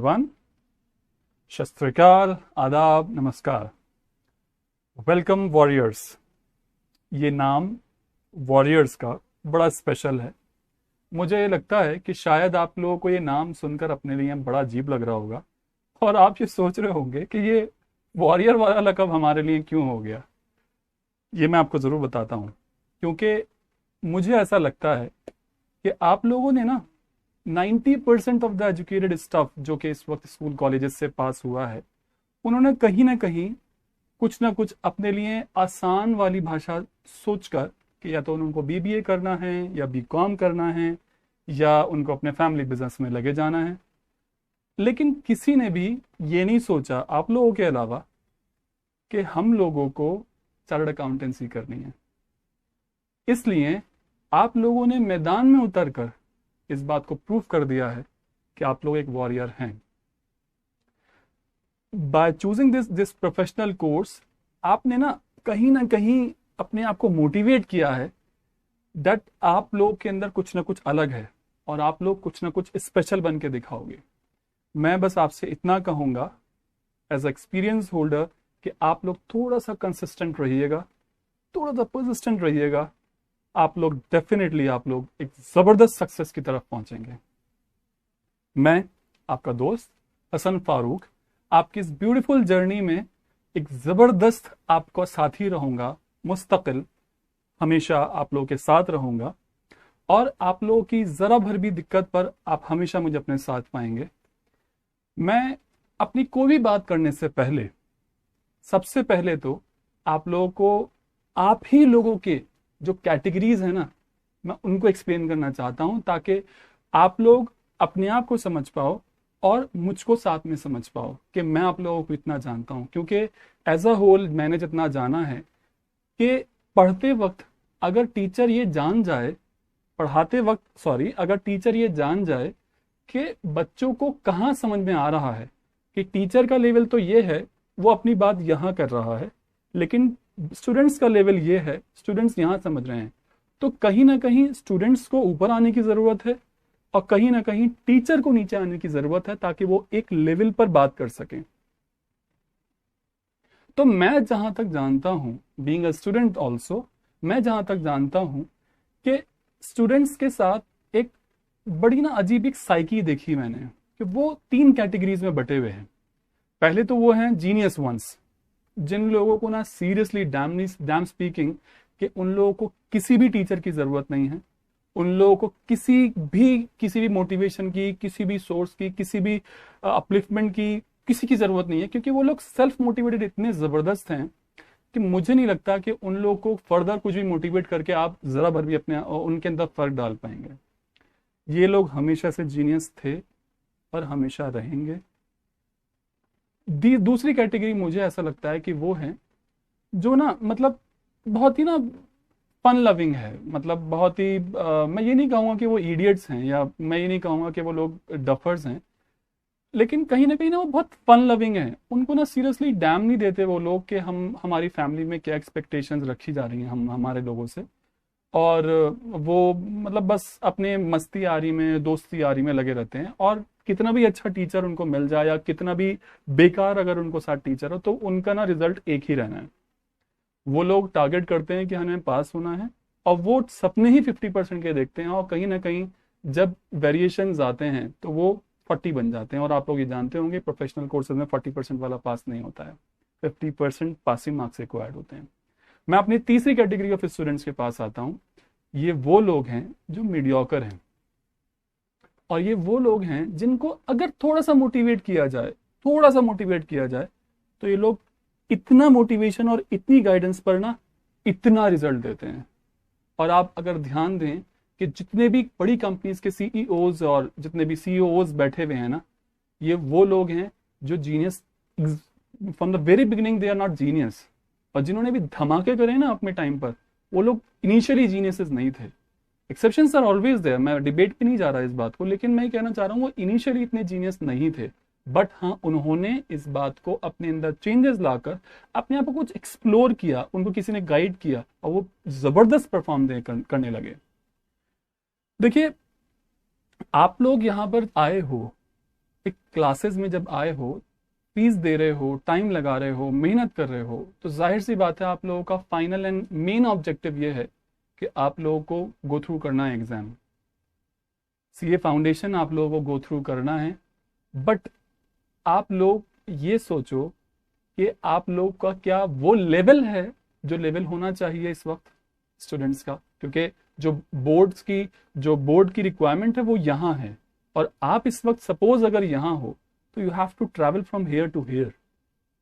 Everyone. सत श्री अकाल, आदाब, नमस्कार। Welcome warriors. ये नाम वॉरियर्स का बड़ा स्पेशल है। मुझे लगता है कि शायद आप लोगों को ये नाम सुनकर अपने लिए बड़ा अजीब लग रहा होगा और आप ये सोच रहे होंगे कि ये वॉरियर वाला लक़ब हमारे लिए क्यों हो गया। ये मैं आपको ज़रूर बताता हूँ, क्योंकि मुझे ऐसा लगता है कि आप लोगों ने ना 90% ऑफ द एजुकेटेड स्टाफ जो कि इस वक्त स्कूल कॉलेजेस से पास हुआ है, उन्होंने कहीं ना कहीं कुछ ना कुछ अपने लिए आसान वाली भाषा सोचकर कि या तो उनको बीबीए करना है या बीकॉम करना है या उनको अपने फैमिली बिजनेस में लगे जाना है, लेकिन किसी ने भी ये नहीं सोचा आप लोगों के अलावा कि हम लोगों को चार्टर्ड अकाउंटेंसी करनी है। इसलिए आप लोगों ने मैदान में उतरकर इस बात को प्रूफ कर दिया है कि आप लोग एक वॉरियर हैं। By choosing this professional course आपने ना कहीं अपने आप को मोटिवेट किया है दैट आप लोग के अंदर कुछ ना कुछ अलग है और आप लोग कुछ ना कुछ स्पेशल बन के दिखाओगे। मैं बस आपसे इतना कहूंगा एज एक्सपीरियंस होल्डर कि आप लोग थोड़ा सा कंसिस्टेंट रहिएगा, थोड़ा सा परसिस्टेंट रहिएगा। आप लोग डेफिनेटली आप लोग एक जबरदस्त सक्सेस की तरफ पहुंचेंगे। मैं आपका दोस्त हसन फारूक आपकी इस ब्यूटीफुल जर्नी में एक जबरदस्त आपका साथी रहूंगा, मुस्तकिल हमेशा आप लोगों के साथ रहूंगा और आप लोगों की जरा भर भी दिक्कत पर आप हमेशा मुझे अपने साथ पाएंगे। मैं अपनी कोई भी बात करने से पहले सबसे पहले तो आप लोगों को आप ही लोगों के जो कैटेगरीज है ना, मैं उनको एक्सप्लेन करना चाहता हूं ताकि आप लोग अपने आप को समझ पाओ और मुझको साथ में समझ पाओ कि मैं आप लोगों को इतना जानता हूं। क्योंकि एज अ होल मैंने जितना जाना है कि पढ़ते वक्त अगर टीचर ये जान जाए, अगर टीचर ये जान जाए कि बच्चों को कहाँ समझ में आ रहा है कि टीचर का लेवल तो ये है, वो अपनी बात यहाँ कर रहा है, लेकिन स्टूडेंट्स का लेवल ये है, स्टूडेंट्स यहाँ समझ रहे हैं, तो कहीं ना कहीं स्टूडेंट्स को ऊपर आने की ज़रूरत है और कहीं ना कहीं टीचर को नीचे आने की ज़रूरत है ताकि वो एक लेवल पर बात कर सकें। तो मैं जहां तक जानता हूं, बीइंग अ स्टूडेंट ऑल्सो, मैं जहां तक जानता हूं कि स्टूडेंट्स के साथ एक बड़ी ना अजीब एक साइकी देखी मैंने कि वो 3 कैटेगरीज में बटे हुए हैं। पहले तो वो हैं जीनियस वंस, जिन लोगों को ना सीरियसली डैम स्पीकिंग कि उन लोगों को किसी भी टीचर की जरूरत नहीं है, उन लोगों को किसी भी मोटिवेशन की, किसी भी सोर्स की, किसी भी अपलिफ्टमेंट की किसी की जरूरत नहीं है, क्योंकि वो लोग सेल्फ मोटिवेटेड इतने जबरदस्त हैं कि मुझे नहीं लगता कि उन लोगों को फर्दर कुछ भी मोटिवेट करके आप जरा भर भी अपने उनके अंदर फर्क डाल पाएंगे। ये लोग हमेशा से जीनियस थे और हमेशा रहेंगे। दूसरी कैटेगरी मुझे ऐसा लगता है कि वो है जो ना मतलब बहुत ही ना फन लविंग है, मतलब बहुत ही मैं ये नहीं कहूँगा कि वो इडियट्स हैं या मैं ये नहीं कहूँगा कि वो लोग डफर्स हैं, लेकिन कहीं ना वो बहुत फन लविंग है। उनको ना सीरियसली डैम नहीं देते वो लोग कि हमारी फैमिली में क्या एक्सपेक्टेशंस रखी जा रही हैं हमारे लोगों से, और वो मतलब बस अपने मस्ती यारी में, दोस्ती यारी में लगे रहते हैं। और कितना भी अच्छा टीचर उनको मिल जाए या कितना भी बेकार अगर उनको साथ टीचर हो, तो उनका ना रिजल्ट एक ही रहना है। वो लोग टारगेट करते हैं कि हमें पास होना है और वो सपने ही 50% के देखते हैं, और कहीं ना कहीं जब वेरिएशंस आते हैं तो वो 40 बन जाते हैं। और आप लोग ये जानते होंगे प्रोफेशनल कोर्सेज में 40% वाला पास नहीं होता है, 50% पासिंग मार्क्स रिक्वायर्ड होते हैं। मैं अपनी तीसरी कैटेगरी ऑफ स्टूडेंट्स के पास आता हूँ। ये वो लोग हैं जो मीडियोकर हैं, और ये वो लोग हैं जिनको अगर थोड़ा सा मोटिवेट किया जाए तो ये लोग इतना मोटिवेशन और इतनी गाइडेंस पर ना इतना रिजल्ट देते हैं। और आप अगर ध्यान दें कि जितने भी बड़ी कंपनीज के सीईओज और जितने भी सीईओज बैठे हुए हैं ना, ये वो लोग हैं जो genius from the very beginning, they are not genius. और जिन्होंने भी धमाके करे ना अपने टाइम पर, वो लोग इनिशियली जीनियसेस नहीं थे। एक्सेप्शंस आर ऑलवेज देयर, मैं डिबेट पे नहीं जा रहा इस बात को, लेकिन मैं कहना चाह रहा हूँ वो इनिशियली इतने जीनियस नहीं थे, बट हाँ उन्होंने इस बात को अपने अंदर चेंजेस लाकर अपने आप को कुछ एक्सप्लोर किया, उनको किसी ने गाइड किया और वो जबरदस्त परफॉर्म करने लगे। देखिए, आप लोग यहां पर आए हो एक क्लासेस में जब आए हो, फीस दे रहे हो, टाइम लगा रहे हो, मेहनत कर रहे हो, तो जाहिर सी बात है आप लोगों का फाइनल एंड मेन ऑब्जेक्टिव ये है कि आप लोगों को गो थ्रू करना है एग्जाम। सीए फाउंडेशन आप लोगों को गो थ्रू करना है। बट आप लोग ये सोचो कि आप लोग का क्या वो लेवल है जो लेवल होना चाहिए इस वक्त स्टूडेंट्स का, क्योंकि जो बोर्ड की रिक्वायरमेंट है वो यहाँ है, और आप इस वक्त सपोज अगर यहाँ हो तो you have to travel from here to here,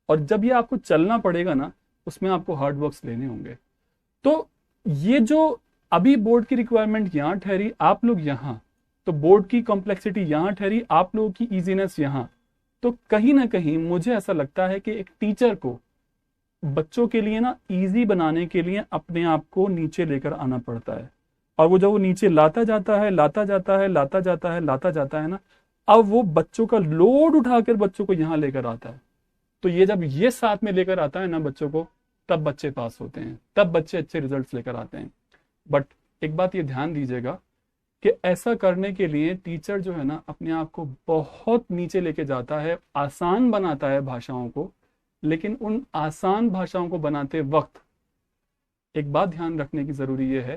और जब ये आपको चलना पड़ेगा ना, उसमें आपको हार्ड वर्क्स लेने होंगे। तो ये जो अभी बोर्ड की रिक्वायरमेंट यहाँ ठहरी, आप लोग यहाँ, तो बोर्ड की कॉम्प्लेक्सिटी यहाँ ठहरी, आप लोगों की इजीनेस यहाँ। तो कहीं ना कहीं मुझे ऐसा लगता है कि एक टीचर को बच्चों के लिए ना इजी बनाने के लिए अपने आप को नीचे लेकर आना पड़ता है, और वो जब वो नीचे लाता जाता है, लाता जाता है, लाता जाता है, लाता जाता है ना, अब वो बच्चों का लोड उठाकर बच्चों को यहाँ लेकर आता है। तो ये जब ये साथ में लेकर आता है ना बच्चों को, तब बच्चे पास होते हैं, तब बच्चे अच्छे रिजल्ट्स लेकर आते हैं। बट एक बात ये ध्यान दीजिएगा कि ऐसा करने के लिए टीचर जो है ना अपने आप को बहुत नीचे लेके जाता है, आसान बनाता है भाषाओं को, लेकिन उन आसान भाषाओं को बनाते वक्त एक बात ध्यान रखने की जरूरी ये है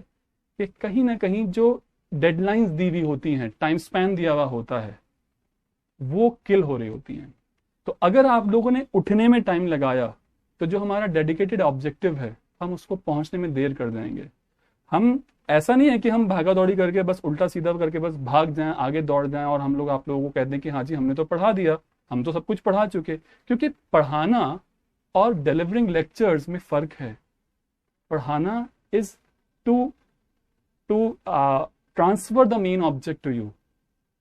कि कहीं ना कहीं जो डेडलाइंस दी हुई होती हैं, टाइम स्पैन दिया हुआ होता है, वो किल हो रही होती हैं। तो अगर आप लोगों ने उठने में टाइम लगाया तो जो हमारा डेडिकेटेड ऑब्जेक्टिव है हम उसको पहुंचने में देर कर जाएंगे। हम ऐसा नहीं है कि हम भागा दौड़ी करके बस उल्टा सीधा करके बस भाग जाएं, आगे दौड़ जाएं, और हम लोग आप लोगों को कहते हैं कि हाँ जी हमने तो पढ़ा दिया, हम तो सब कुछ पढ़ा चुके। क्योंकि पढ़ाना और डिलीवरिंग लेक्चर्स में फर्क है। पढ़ाना is to to transfer the main object to you.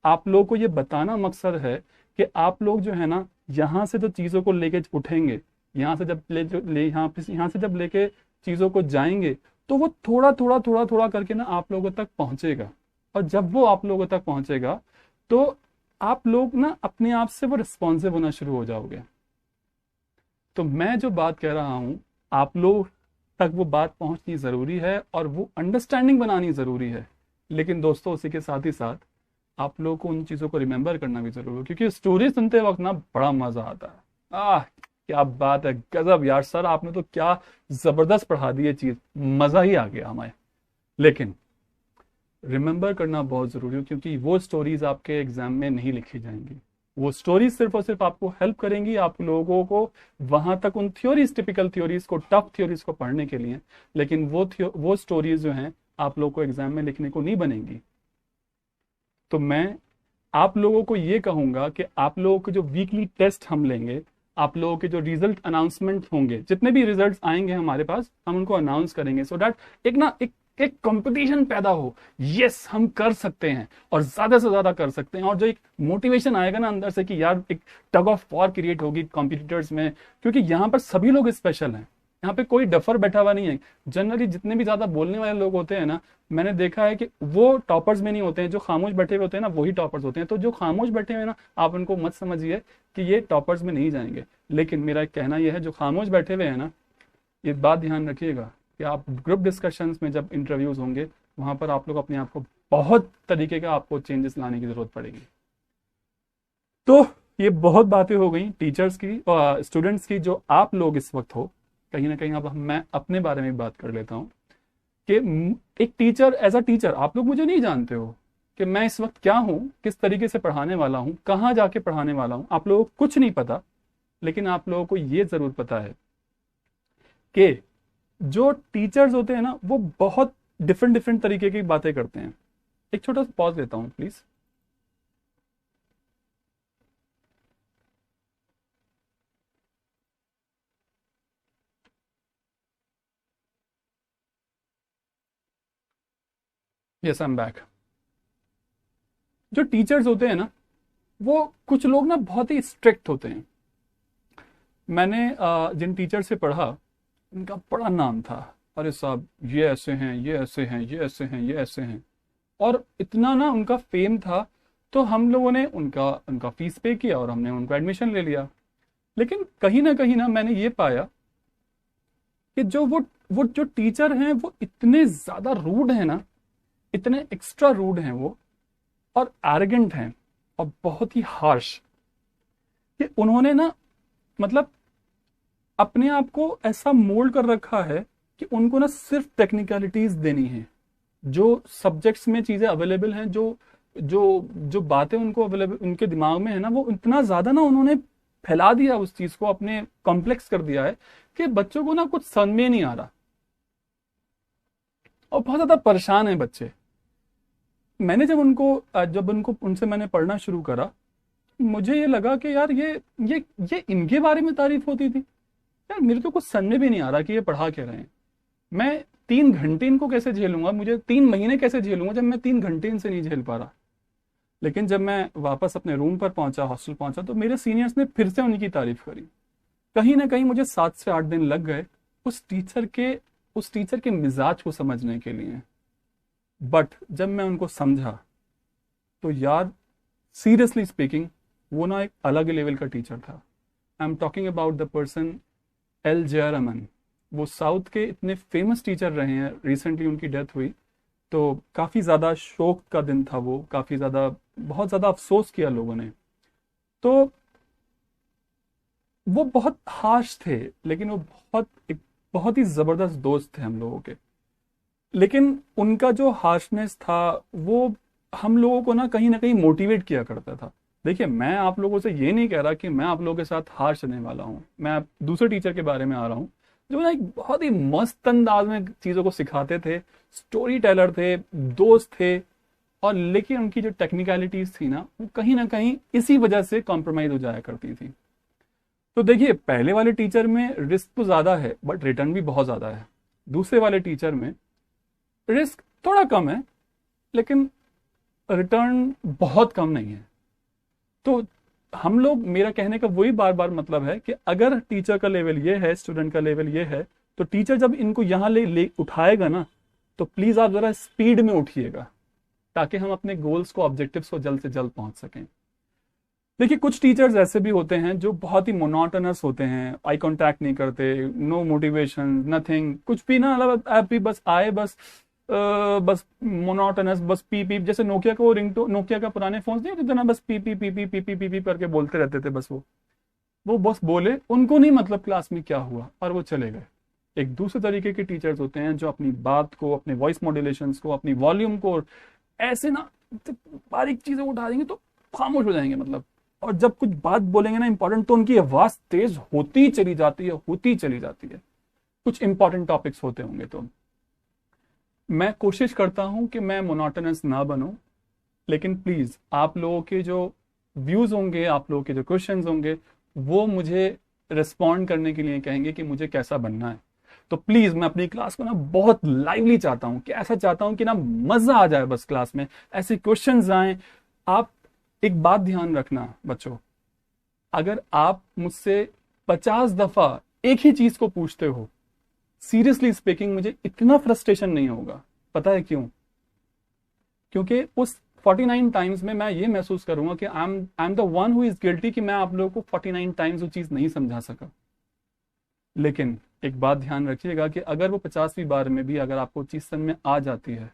आप लोग को ये बताना मकसद है कि आप लोग जो है ना यहाँ से तो चीज़ों को लेके उठेंगे, यहाँ से जब यहाँ से जब लेके चीज़ों को जाएंगे तो वो थोड़ा थोड़ा थोड़ा थोड़ा करके ना आप लोगों तक पहुंचेगा, और जब वो आप लोगों तक पहुंचेगा तो आप लोग ना अपने आप से वो रिस्पॉन्सिव होना शुरू हो जाओगे। तो मैं जो बात कह रहा हूं आप लोग तक वो बात पहुंचनी जरूरी है, और वो अंडरस्टैंडिंग बनानी जरूरी है। लेकिन दोस्तों उसी के साथ ही साथ आप लोगों को उन चीज़ों को रिमेंबर करना भी जरूरी है, क्योंकि स्टोरी सुनते वक्त ना बड़ा मजा आता है। क्या बात है, गजब यार सर, आपने तो क्या जबरदस्त पढ़ा दी ये चीज, मजा ही आ गया हमें। लेकिन रिमेंबर करना बहुत जरूरी है, क्योंकि वो स्टोरीज आपके एग्जाम में नहीं लिखी जाएंगी। वो स्टोरीज सिर्फ और सिर्फ आपको हेल्प करेंगी आप लोगों को वहां तक उन थ्योरीज, टिपिकल थ्योरीज को, टफ थ्योरीज को पढ़ने के लिए। लेकिन वो स्टोरीज जो हैं आप लोगों को एग्जाम में लिखने को नहीं बनेंगी। तो मैं आप लोगों को ये कहूंगा कि आप लोगों के जो वीकली टेस्ट हम लेंगे, आप लोगों के जो रिजल्ट अनाउंसमेंट होंगे, जितने भी रिजल्ट्स आएंगे हमारे पास, हम उनको अनाउंस करेंगे, सो दैट एक कंपटीशन पैदा हो। यस हम कर सकते हैं, और ज्यादा से ज्यादा कर सकते हैं, और जो एक मोटिवेशन आएगा ना अंदर से कि यार एक टग ऑफ वॉर क्रिएट होगी कॉम्पिटिटर्स में, क्योंकि यहाँ पर सभी लोग स्पेशल हैं, यहाँ पे कोई डफर बैठा हुआ नहीं है। जनरली जितने भी ज्यादा बोलने वाले लोग होते हैं ना, मैंने देखा है कि वो टॉपर्स में नहीं होते हैं, जो खामोश बैठे हुए होते हैं ना वही टॉपर्स होते हैं। तो जो खामोश बैठे हुए हैं ना, आप उनको मत समझिए कि ये टॉपर्स में नहीं जाएंगे। लेकिन मेरा कहना यह है, जो खामोश बैठे हुए हैं ना, ये बात ध्यान रखिएगा कि आप ग्रुप डिस्कशंस में जब इंटरव्यूज होंगे, वहां पर आप लोग अपने आप को बहुत तरीके का आपको चेंजेस लाने की जरूरत पड़ेगी। तो ये बहुत बातें हो गई टीचर्स की और स्टूडेंट्स की, जो आप लोग इस वक्त हो। कहीं ना कहीं अब मैं अपने बारे में बात कर लेता हूँ कि एक टीचर, एज अ टीचर आप लोग मुझे नहीं जानते हो कि मैं इस वक्त क्या हूं, किस तरीके से पढ़ाने वाला हूं, कहाँ जाके पढ़ाने वाला हूं, आप लोगों को कुछ नहीं पता। लेकिन आप लोगों को ये जरूर पता है कि जो टीचर्स होते हैं ना, वो बहुत डिफरेंट डिफरेंट तरीके की बातें करते हैं। एक छोटा सा पॉज लेता हूं please. Yes I am back. जो टीचर्स होते हैं ना, वो कुछ लोग ना बहुत ही स्ट्रिक्ट होते हैं। मैंने जिन टीचर से पढ़ा, उनका बड़ा नाम था, अरे साहब ये ऐसे हैं, ये ऐसे हैं, ये ऐसे हैं, ये ऐसे हैं, और इतना ना उनका फेम था। तो हम लोगों ने उनका उनका फीस पे किया और हमने उनका एडमिशन ले लिया। लेकिन कहीं ना मैंने ये पाया कि जो वो जो टीचर हैं वो इतने ज्यादा रूड हैं ना, इतने एक्स्ट्रा रूड हैं वो, और एरोगेंट हैं, और बहुत ही हार्श। कि उन्होंने ना मतलब अपने आप को ऐसा मोल्ड कर रखा है कि उनको ना सिर्फ टेक्निकलिटीज देनी है। जो सब्जेक्ट्स में चीजें अवेलेबल हैं, जो जो जो बातें उनको अवेलेबल उनके दिमाग में है ना, वो इतना ज्यादा ना उन्होंने फैला दिया, उस चीज को अपने कॉम्प्लेक्स कर दिया है कि बच्चों को ना कुछ समझ में नहीं आ रहा और बहुत ज्यादा परेशान है बच्चे। मैंने जब उनको उनसे मैंने पढ़ना शुरू करा, मुझे ये लगा कि यार ये इनके बारे में तारीफ होती थी। यार मेरे तो कुछ समझ में भी नहीं आ रहा कि ये पढ़ा क्या रहे हैं। मैं 3 घंटे इनको कैसे झेलूंगा, मुझे 3 महीने कैसे झेलूंगा जब मैं 3 घंटे इनसे नहीं झेल पा रहा। लेकिन जब मैं वापस अपने रूम पर पहुंचा, हॉस्टल पहुंचा, तो मेरे सीनियर्स ने फिर से उनकी तारीफ करी। कहीं ना कहीं मुझे 7 से 8 दिन लग गए उस टीचर के मिजाज को समझने के लिए। बट जब मैं उनको समझा तो यार सीरियसली स्पीकिंग वो ना एक अलग लेवल का टीचर था। I am talking about the person L Jayaraman. वो साउथ के इतने फेमस टीचर रहे हैं, रिसेंटली उनकी डेथ हुई, तो काफ़ी ज़्यादा शोक का दिन था वो, काफ़ी ज़्यादा बहुत ज़्यादा अफसोस किया लोगों ने। तो वो बहुत हार्श थे, लेकिन वो एक बहुत ही ज़बरदस्त दोस्त थे हम लोगों के। लेकिन उनका जो हार्शनेस था वो हम लोगों को ना कहीं मोटिवेट किया करता था। देखिए, मैं आप लोगों से ये नहीं कह रहा कि मैं आप लोगों के साथ हार्श रहने वाला हूँ। मैं दूसरे टीचर के बारे में आ रहा हूँ जो ना एक बहुत ही मस्त अंदाज में चीज़ों को सिखाते थे, स्टोरी टेलर थे, दोस्त थे। और लेकिन उनकी जो टेक्निकलिटीज थी वो कहीं ना कहीं इसी वजह से कॉम्प्रोमाइज हो जाया करती थी। तो देखिए, पहले वाले टीचर में रिस्क तो ज़्यादा है बट रिटर्न भी बहुत ज़्यादा है। दूसरे वाले टीचर में रिस्क थोड़ा कम है लेकिन रिटर्न बहुत कम नहीं है। तो हम लोग, मेरा कहने का वही बार बार मतलब है कि अगर टीचर का लेवल ये है, स्टूडेंट का लेवल ये है, तो टीचर जब इनको यहाँ ले उठाएगा ना, तो प्लीज आप जरा स्पीड में उठिएगा ताकि हम अपने गोल्स को, ऑब्जेक्टिव्स को जल्द से जल्द पहुंच सकें। देखिए, कुछ टीचर्स ऐसे भी होते हैं जो बहुत ही मोनोटोनस होते हैं, आई कांटेक्ट नहीं करते, नो मोटिवेशन, नथिंग, कुछ भी ना, मतलब आप भी बस आए, बस मोनोटोनस, बस पी पी, जैसे नोकिया का वो रिंगटोन, नोकिया का पुराने फोन नहीं होते थे ना, बस P P P P P P P P करके बोलते रहते थे। बस वो बस बोले, उनको नहीं मतलब क्लास में क्या हुआ, और वो चले गए। एक दूसरे तरीके के टीचर्स होते हैं जो अपनी बात को, अपने वॉइस मॉड्यूलेशंस को, अपनी वॉल्यूम को ऐसे ना बारीक चीजें उठा देंगे तो खामोश हो जाएंगे मतलब। और जब कुछ बात बोलेंगे ना इंपॉर्टेंट, तो उनकी आवाज तेज होती चली जाती है। कुछ इंपॉर्टेंट टॉपिक्स होते होंगे तो मैं कोशिश करता हूं कि मैं मोनोटोनस ना बनूं, लेकिन प्लीज आप लोगों के जो व्यूज होंगे, आप लोगों के जो क्वेश्चंस होंगे, वो मुझे रिस्पॉन्ड करने के लिए कहेंगे कि मुझे कैसा बनना है। तो प्लीज मैं अपनी क्लास को ना बहुत लाइवली चाहता हूं, कि ऐसा चाहता हूं कि ना मजा आ जाए बस क्लास में, ऐसे क्वेश्चंस आए। आप एक बात ध्यान रखना बच्चों, अगर आप मुझसे 50 दफा एक ही चीज को पूछते हो, सीरियसली स्पीकिंग मुझे इतना फ्रस्ट्रेशन नहीं होगा। पता है क्यों? क्योंकि उस 49 टाइम्स में मैं ये महसूस करूंगा कि I am the one who is guilty, कि मैं आप लोगों को 49 टाइम्स वो चीज नहीं समझा सका। लेकिन एक बात ध्यान रखिएगा कि अगर वो 50वीं बार में भी अगर आपको चीज समझ में आ जाती है,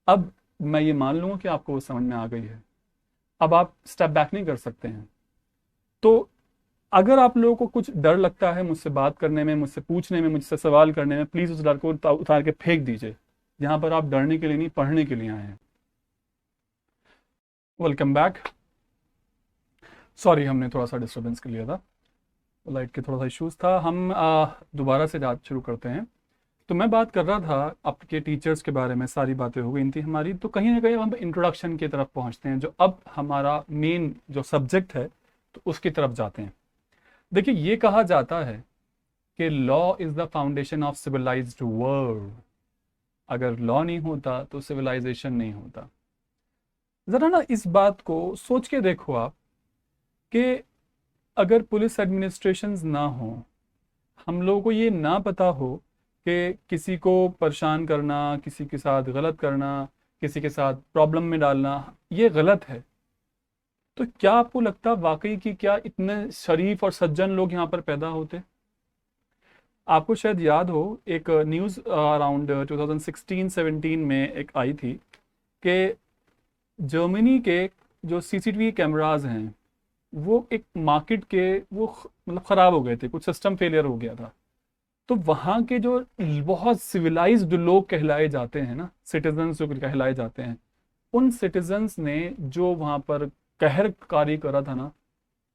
अब मैं ये मान लूंगा कि आपको वो समझ में आ गई है, अब आप स्टेप बैक नहीं कर सकते हैं। तो अगर आप लोगों को कुछ डर लगता है मुझसे बात करने में, मुझसे पूछने में, मुझसे सवाल करने में, प्लीज उस डर को उतार के फेंक दीजिए। यहां पर आप डरने के लिए नहीं, पढ़ने के लिए आए हैं। Welcome back. सॉरी, हमने थोड़ा सा डिस्टर्बेंस कर लिया था, लाइट के थोड़ा सा इश्यूज था। हम दोबारा से बात शुरू करते हैं। तो मैं बात कर रहा था आपके टीचर्स के बारे में, सारी बातें हो गई थी हमारी। तो कहीं ना कहीं हम इंट्रोडक्शन की तरफ पहुंचते हैं, जो अब हमारा मेन जो सब्जेक्ट है, तो उसकी तरफ जाते हैं। देखिए, ये कहा जाता है कि law is the foundation of civilised world. अगर लॉ नहीं होता तो सिविलाइजेशन नहीं होता। जरा ना इस बात को सोच के देखो आप, कि अगर पुलिस एडमिनिस्ट्रेशंस ना हो, हम लोगों को ये ना पता हो कि किसी को परेशान करना, किसी के साथ गलत करना, किसी के साथ प्रॉब्लम में डालना ये गलत है, तो क्या आपको लगता वाकई कि क्या इतने शरीफ और सज्जन लोग यहाँ पर पैदा होते? आपको शायद याद हो, एक न्यूज़ अराउंड 2016-17 में एक आई थी कि जर्मनी के जो सीसीटीवी कैमरास हैं वो एक मार्केट के वो मतलब खराब हो गए थे, कुछ सिस्टम फेलियर हो गया था। तो वहाँ के जो बहुत सिविलाइज्ड लोग कहलाए जाते हैं ना, सिटीजन्स जो कहलाए जाते हैं, उन सिटीजन्स ने जो वहाँ पर कहर कार्य करा था ना,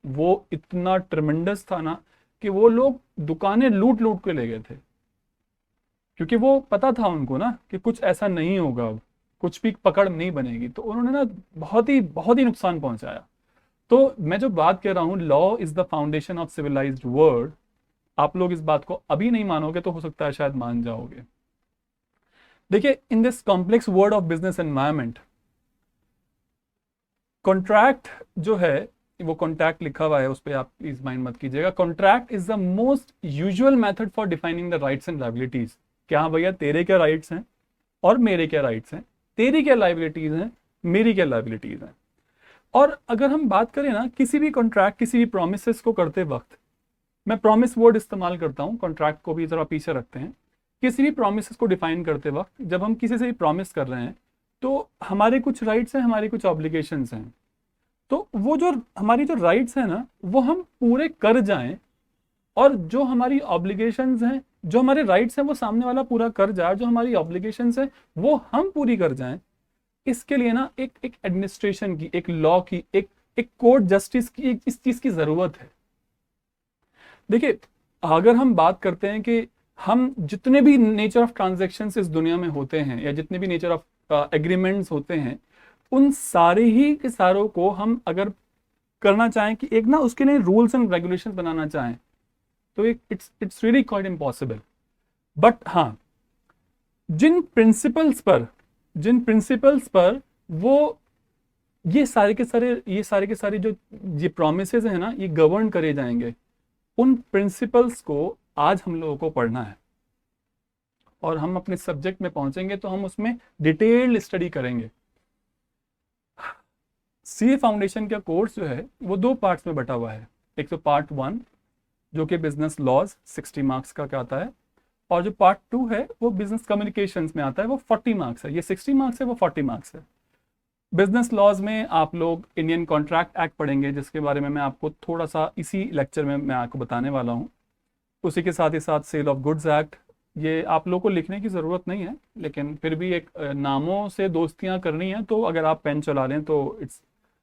वो इतना ट्रमेंडस था ना कि वो लोग दुकानें लूट लूट के ले गए थे, क्योंकि वो पता था उनको ना कि कुछ ऐसा नहीं होगा अब, कुछ भी पकड़ नहीं बनेगी, तो उन्होंने ना बहुत ही नुकसान पहुंचाया। तो मैं जो बात कर रहा हूँ, law is the foundation of civilised world, आप लोग इस बात को अभी नहीं मानोगे तो हो सकता है शायद मान जाओगे। देखिए, in this complex world of business environment, contract जो है, वो कॉन्ट्रैक्ट लिखा हुआ है उस पर, आप प्लीज माइंड मत कीजिएगा। Contract is the most usual method for defining the rights and liabilities. क्या भैया, तेरे क्या राइट्स हैं और मेरे क्या राइट्स हैं, तेरी क्या लाइबिलिटीज हैं, मेरी क्या लाइबिलिटीज हैं। और अगर हम बात करें ना किसी भी कॉन्ट्रैक्ट, किसी भी प्रोमिस को करते वक्त, मैं प्रॉमिस वर्ड इस्तेमाल करता हूं, कॉन्ट्रैक्ट को भी जरा पीछे रखते हैं। किसी भी प्रॉमिस को डिफाइन करते वक्त जब हम किसी से भी प्रॉमिस कर रहे हैं, तो हमारे कुछ राइट्स हैं, हमारी कुछ ऑब्लिगेशंस हैं। तो वो जो हमारी जो राइट्स हैं ना, वो हम पूरे कर जाएं, और जो हमारी ऑब्लिगेशंस हैं, जो हमारे राइट्स हैं वो सामने वाला पूरा कर जाए, जो हमारी ऑब्लिगेशंस हैं वो हम पूरी कर जाएं। इसके लिए ना एक एक एडमिनिस्ट्रेशन की, एक लॉ की, एक एक कोर्ट जस्टिस की, इस चीज की जरूरत है। देखिए, अगर हम बात करते हैं कि हम जितने भी नेचर ऑफ ट्रांजैक्शंस इस दुनिया में होते हैं, या जितने भी नेचर ऑफ एग्रीमेंट्स होते हैं, उन सारे ही के सारों को हम अगर करना चाहें कि एक ना उसके लिए रूल्स एंड रेगुलेशंस बनाना चाहें, तो एक it's really quite impossible. But हाँ, जिन प्रिंसिपल्स पर वो ये सारे के सारे जो ये प्रोमिसेस हैं ना, ये गवर्न करे जाएंगे, उन प्रिंसिपल्स को आज हम लोगों को पढ़ना है। और हम अपने सब्जेक्ट में पहुंचेंगे तो हम उसमें डिटेल्ड स्टडी करेंगे। सीए फाउंडेशन का कोर्स जो है वो 2 पार्ट्स में बटा हुआ है। एक तो पार्ट 1 जो कि बिजनेस लॉज 60 मार्क्स का आता है, और जो पार्ट 2 है वो बिजनेस कम्युनिकेशंस में आता है, वो 40 मार्क्स है। ये 60 मार्क्स है, वो 40 मार्क्स है। बिजनेस लॉज में आप लोग इंडियन कॉन्ट्रैक्ट एक्ट पढ़ेंगे, जिसके बारे में मैं आपको थोड़ा सा इसी लेक्चर में मैं आपको बताने वाला हूँ। उसी के साथ ही साथ सेल ऑफ गुड्स एक्ट, ये आप लोग को लिखने की ज़रूरत नहीं है, लेकिन फिर भी एक नामों से दोस्तियां करनी है, तो अगर आप पेन चला लें तो it's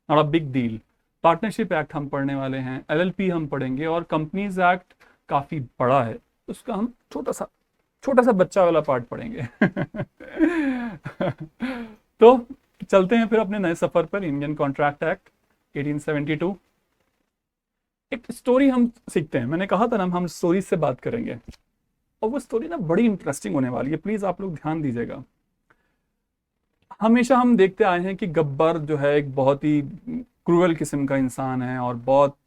not a big deal. Partnership act हम पढ़ने वाले हैं, एलएलपी हम पढ़ेंगे, और कंपनीज एक्ट काफ़ी बड़ा है, उसका हम छोटा सा बच्चा वाला पार्ट पढ़ेंगे। तो चलते हैं फिर अपने नए सफ़र पर, इंडियन कॉन्ट्रैक्ट एक्ट 1872। एक स्टोरी हम सीखते हैं, मैंने कहा था ना हम स्टोरीज से बात करेंगे, और वो स्टोरी ना बड़ी इंटरेस्टिंग होने वाली है, प्लीज आप लोग ध्यान दीजिएगा। हमेशा हम देखते आए हैं कि गब्बर जो है एक बहुत ही क्रूअल किस्म का इंसान है, और बहुत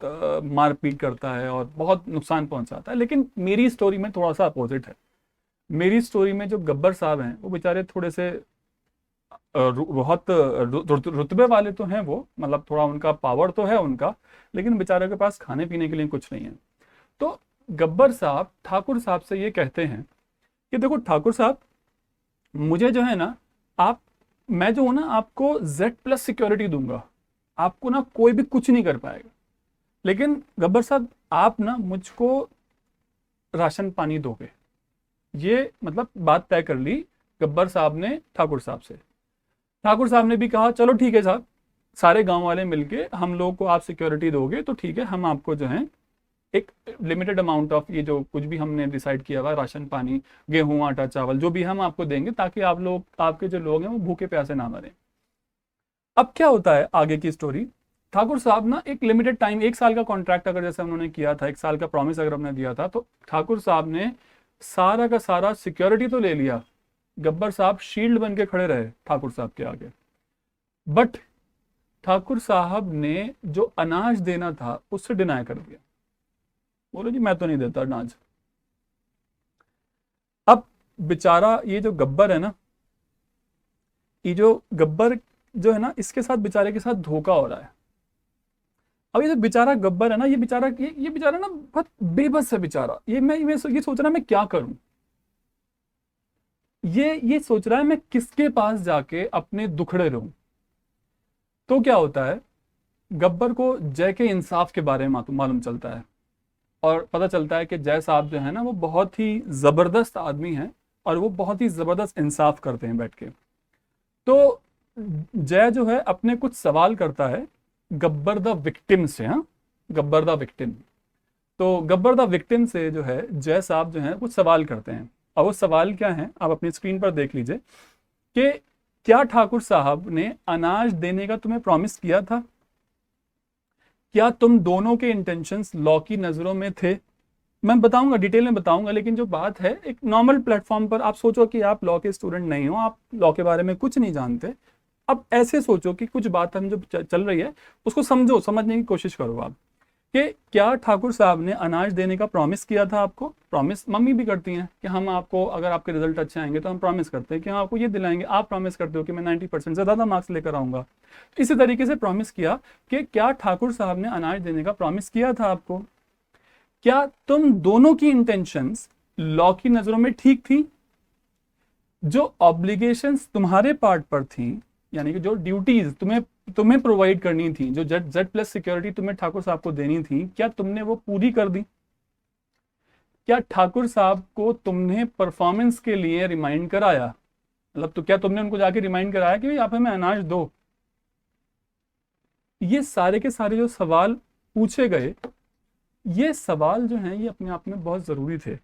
मारपीट करता है और बहुत नुकसान पहुंचाता है। लेकिन मेरी स्टोरी में थोड़ा सा अपोजिट है। मेरी स्टोरी में जो गब्बर साहब हैं वो बेचारे थोड़े से बहुत रुतबे वाले तो हैं, वो मतलब थोड़ा उनका पावर तो है उनका, लेकिन बेचारे के पास खाने पीने के लिए कुछ नहीं है। तो गब्बर साहब ठाकुर साहब से ये कहते हैं कि देखो ठाकुर साहब, मुझे जो है ना, मैं जो हूं ना आपको Z+ सिक्योरिटी दूंगा, आपको ना कोई भी कुछ नहीं कर पाएगा। लेकिन गब्बर साहब, आप ना मुझको राशन पानी दोगे। ये मतलब बात तय कर ली गब्बर साहब ने ठाकुर साहब से। ठाकुर साहब ने भी कहा चलो ठीक है साहब, सारे गांव वाले मिलके हम लोग को आप सिक्योरिटी दोगे तो ठीक है, हम आपको जो है एक लिमिटेड अमाउंट ऑफ ये जो कुछ भी हमने डिसाइड किया हुआ, राशन पानी, गेहूं, आटा, चावल, जो भी हम आपको देंगे, ताकि आप लोग, आपके जो लोग हैं वो भूखे प्यासे ना मरें। अब क्या होता है आगे की स्टोरी, ठाकुर साहब ना एक लिमिटेड टाइम, 1 साल का कॉन्ट्रैक्ट अगर जैसे उन्होंने किया था, 1 साल का प्रॉमिस अगर हमने दिया था, तो ठाकुर साहब ने सारा का सारा सिक्योरिटी तो ले लिया। गब्बर साहब शील्ड बन के खड़े रहे ठाकुर साहब के आगे, बट ठाकुर साहब ने जो अनाज देना था उससे डिनाई कर दिया। बोलो जी मैं तो नहीं देता अनाज। अब बेचारा ये जो गब्बर है ना, ये जो गब्बर जो है ना, इसके साथ बेचारे के साथ धोखा हो रहा है। अब ये जो बेचारा गब्बर है ना, ये बेचारा ना बहुत बेबस है बेचारा। ये सोच रहा है मैं क्या करूं। ये सोच रहा है मैं किसके पास जाके अपने दुखड़े रहूं। तो क्या होता है, गब्बर को जय के इंसाफ के बारे में मालूम चलता है, और पता चलता है कि जय साहब जो है ना वो बहुत ही ज़बरदस्त आदमी हैं, और वो बहुत ही ज़बरदस्त इंसाफ करते हैं बैठ के। तो जय जो है अपने कुछ सवाल करता है गब्बर द विक्टिम से। हाँ, गब्बर द विक्टिम। तो गब्बर द विक्टिम से जो है जय साहब जो है कुछ सवाल करते हैं, और वो सवाल क्या है आप अपनी स्क्रीन पर देख लीजिए कि क्या ठाकुर साहब ने अनाज देने का तुम्हें प्रॉमिस किया था? क्या तुम दोनों के इंटेंशंस लॉ की नज़रों में थे? मैं बताऊंगा, डिटेल में बताऊंगा, लेकिन जो बात है एक नॉर्मल प्लेटफॉर्म पर आप सोचो कि आप लॉ के स्टूडेंट नहीं हो, आप लॉ के बारे में कुछ नहीं जानते। अब ऐसे सोचो कि कुछ बात हम जो चल रही है उसको समझो, समझने की कोशिश करो आप कि क्या ठाकुर साहब ने अनाज देने का प्रॉमिस किया था आपको? प्रॉमिस मम्मी भी करती हैं कि हम आपको, अगर आपके रिजल्ट अच्छे आएंगे तो हम प्रॉमिस करते हैं कि हम आपको ये दिलाएंगे। आप प्रॉमिस करते हो कि मैं 90% से ज़्यादा मार्क्स लेकर आऊँगा। इसी तरीके से प्रॉमिस किया कि क्या ठाकुर साहब ने अनाज देने का प्रॉमिस किया था आपको? क्या तुम दोनों की इंटेंशंस लॉ की नज़रों में ठीक थी? जो ऑब्लिगेशंस तुम्हारे पार्ट पर थी, यानी कि जो ड्यूटीज तुम्हें प्रोवाइड करनी थी, जो जेड प्लस सिक्योरिटी तुम्हें ठाकुर साहब को देनी थी, क्या तुमने वो पूरी कर दी? क्या ठाकुर साहब को तुमने परफॉर्मेंस के लिए रिमाइंड कराया? मतलब तो क्या तुमने उनको जाके रिमाइंड कराया कि भाई आप हमें अनाज दो? ये सारे के सारे जो सवाल पूछे गए, ये सवाल जो हैं ये अपने आप में बहुत जरूरी थे।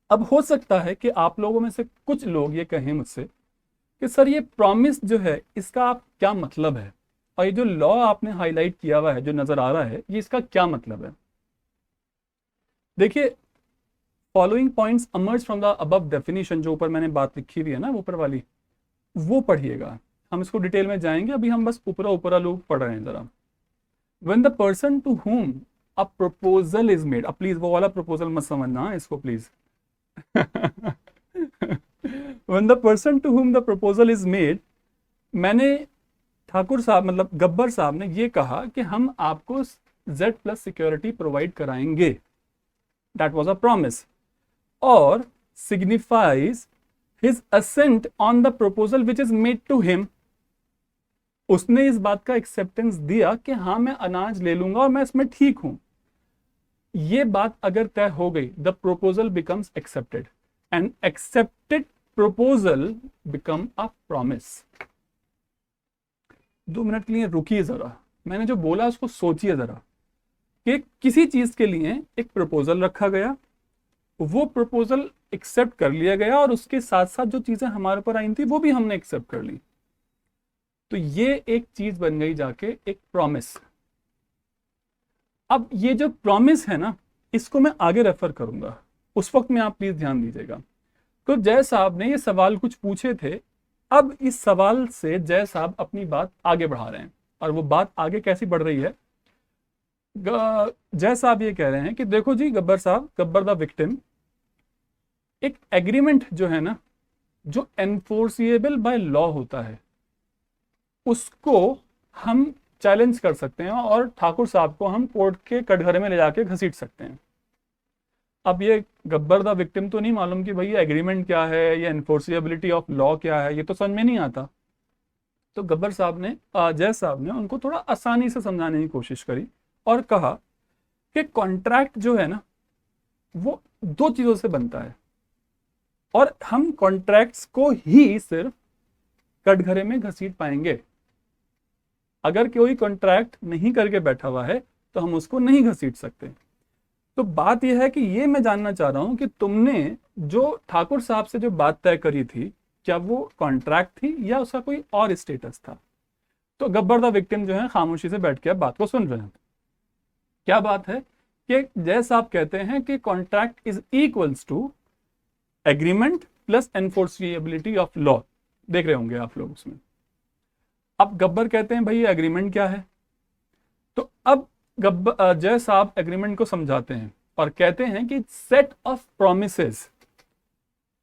अब हो सकता है कि आप लोगों में से कुछ लोग ये कहें मुझसे कि सर ये प्रॉमिस जो है इसका आप क्या मतलब है, और ये जो लॉ आपने हाईलाइट किया हुआ है जो नजर आ रहा है ये इसका क्या मतलब है? देखिए, following points emerged from the above definition, जो ऊपर मैंने बात लिखी हुई है ना ऊपर वाली, वो पढ़िएगा। हम इसको डिटेल में जाएंगे, अभी हम बस ऊपरा ऊपरा लोग पढ़ रहे हैं जरा। When the person to whom a proposal is made, अब प्लीज वो वाला प्रपोजल मत समझना इसको please. When the person to whom the proposal is made, मैंने ठाकुर साहब मतलब गब्बर साहब ने ये कहा कि हम आपको Z प्लस सिक्योरिटी प्रोवाइड कराएंगे, दैट वॉज अ प्रॉमिस, और signifies his assent on the proposal which is made to him. उसने इस बात का एक्सेप्टेंस दिया कि हाँ मैं अनाज ले लूंगा और मैं इसमें ठीक हूं। ये बात अगर तय हो गई, the proposal becomes accepted, and accepted proposal become a promise. 2 minute के लिए रुकिए जरा, मैंने जो बोला उसको सोचिए जरा कि किसी चीज के लिए एक प्रपोजल रखा गया, वो प्रपोजल एक्सेप्ट कर लिया गया, और उसके साथ साथ जो चीजें हमारे ऊपर आई थी वो भी हमने एक्सेप्ट कर ली। तो ये एक चीज बन गई जाके एक प्रॉमिस। अब ये जो प्रॉमिस है ना, इसको मैं आगे रेफर करूंगा, उस वक्त में आप प्लीज ध्यान दीजिएगा। तो जय साहब ने ये सवाल कुछ पूछे थे, अब इस सवाल से जय साहब अपनी बात आगे बढ़ा रहे हैं, और वो बात आगे कैसी बढ़ रही है? जय साहब ये कह रहे हैं कि देखो जी गब्बर साहब, गब्बर द विक्टिम, एक एग्रीमेंट जो है ना, जो एनफोर्सिएबल बाय लॉ होता है, उसको हम चैलेंज कर सकते हैं और ठाकुर साहब को हम कोर्ट के कटघरे में ले जाके घसीट सकते हैं। अब ये गब्बर द विक्टिम तो नहीं मालूम कि भाई ये एग्रीमेंट क्या है, ये एनफोर्सिएबिलिटी ऑफ लॉ क्या है, ये तो समझ में नहीं आता। तो गब्बर साहब ने, जय साहब ने उनको थोड़ा आसानी से समझाने की कोशिश करी और कहा कि कॉन्ट्रैक्ट जो है ना वो 2 चीजों से बनता है, और हम कॉन्ट्रैक्ट्स को ही सिर्फ कटघरे में घसीट पाएंगे। अगर कोई कॉन्ट्रैक्ट नहीं करके बैठा हुआ है तो हम उसको नहीं घसीट सकते। तो बात यह है कि ये मैं जानना चाह रहा हूं कि तुमने जो ठाकुर साहब से जो बात तय करी थी, क्या वो कॉन्ट्रैक्ट थी या उसका कोई और स्टेटस था? तो गब्बर द विक्टिम जो है खामोशी से बैठ के अब बात को सुन रहे हैं। क्या बात है कि जय साहब कहते हैं कि contract is equals to agreement plus enforceability of law. देख रहे होंगे आप लोग उसमें। अब गब्बर कहते हैं भाई ये एग्रीमेंट क्या है? तो अब जय साहब एग्रीमेंट को समझाते हैं और कहते हैं कि set of promises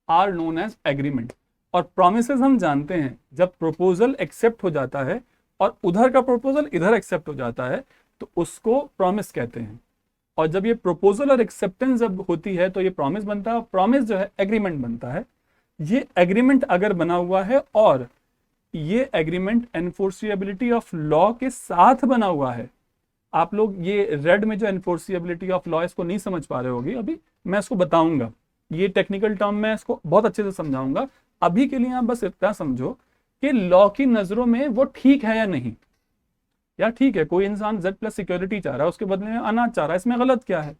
are known as agreement. और प्रोमिसेस हम जानते हैं, जब प्रपोजल एक्सेप्ट हो जाता है और उधर का प्रपोजल इधर एक्सेप्ट हो जाता है तो उसको प्रॉमिस कहते हैं। और जब ये प्रपोजल और एक्सेप्टेंस जब होती है तो ये प्रॉमिस बनता है, प्रॉमिस जो है एग्रीमेंट बनता है। ये एग्रीमेंट अगर बना हुआ है और ये एग्रीमेंट एनफोर्सिएबिलिटी ऑफ लॉ के साथ बना हुआ है। आप लोग ये रेड में जो एनफोर्सिएबिलिटी ऑफ लॉ इसको नहीं समझ पा रहे होगी, अभी मैं इसको बताऊंगा, ये टेक्निकल टर्म में इसको बहुत अच्छे से समझाऊंगा। अभी के लिए आप बस इतना समझो कि लॉ की नजरों में वो ठीक है या नहीं। यार ठीक है, कोई इंसान जेड प्लस सिक्योरिटी चाह रहा है, उसके बदले में अनाज चाह रहा है, इसमें गलत क्या है?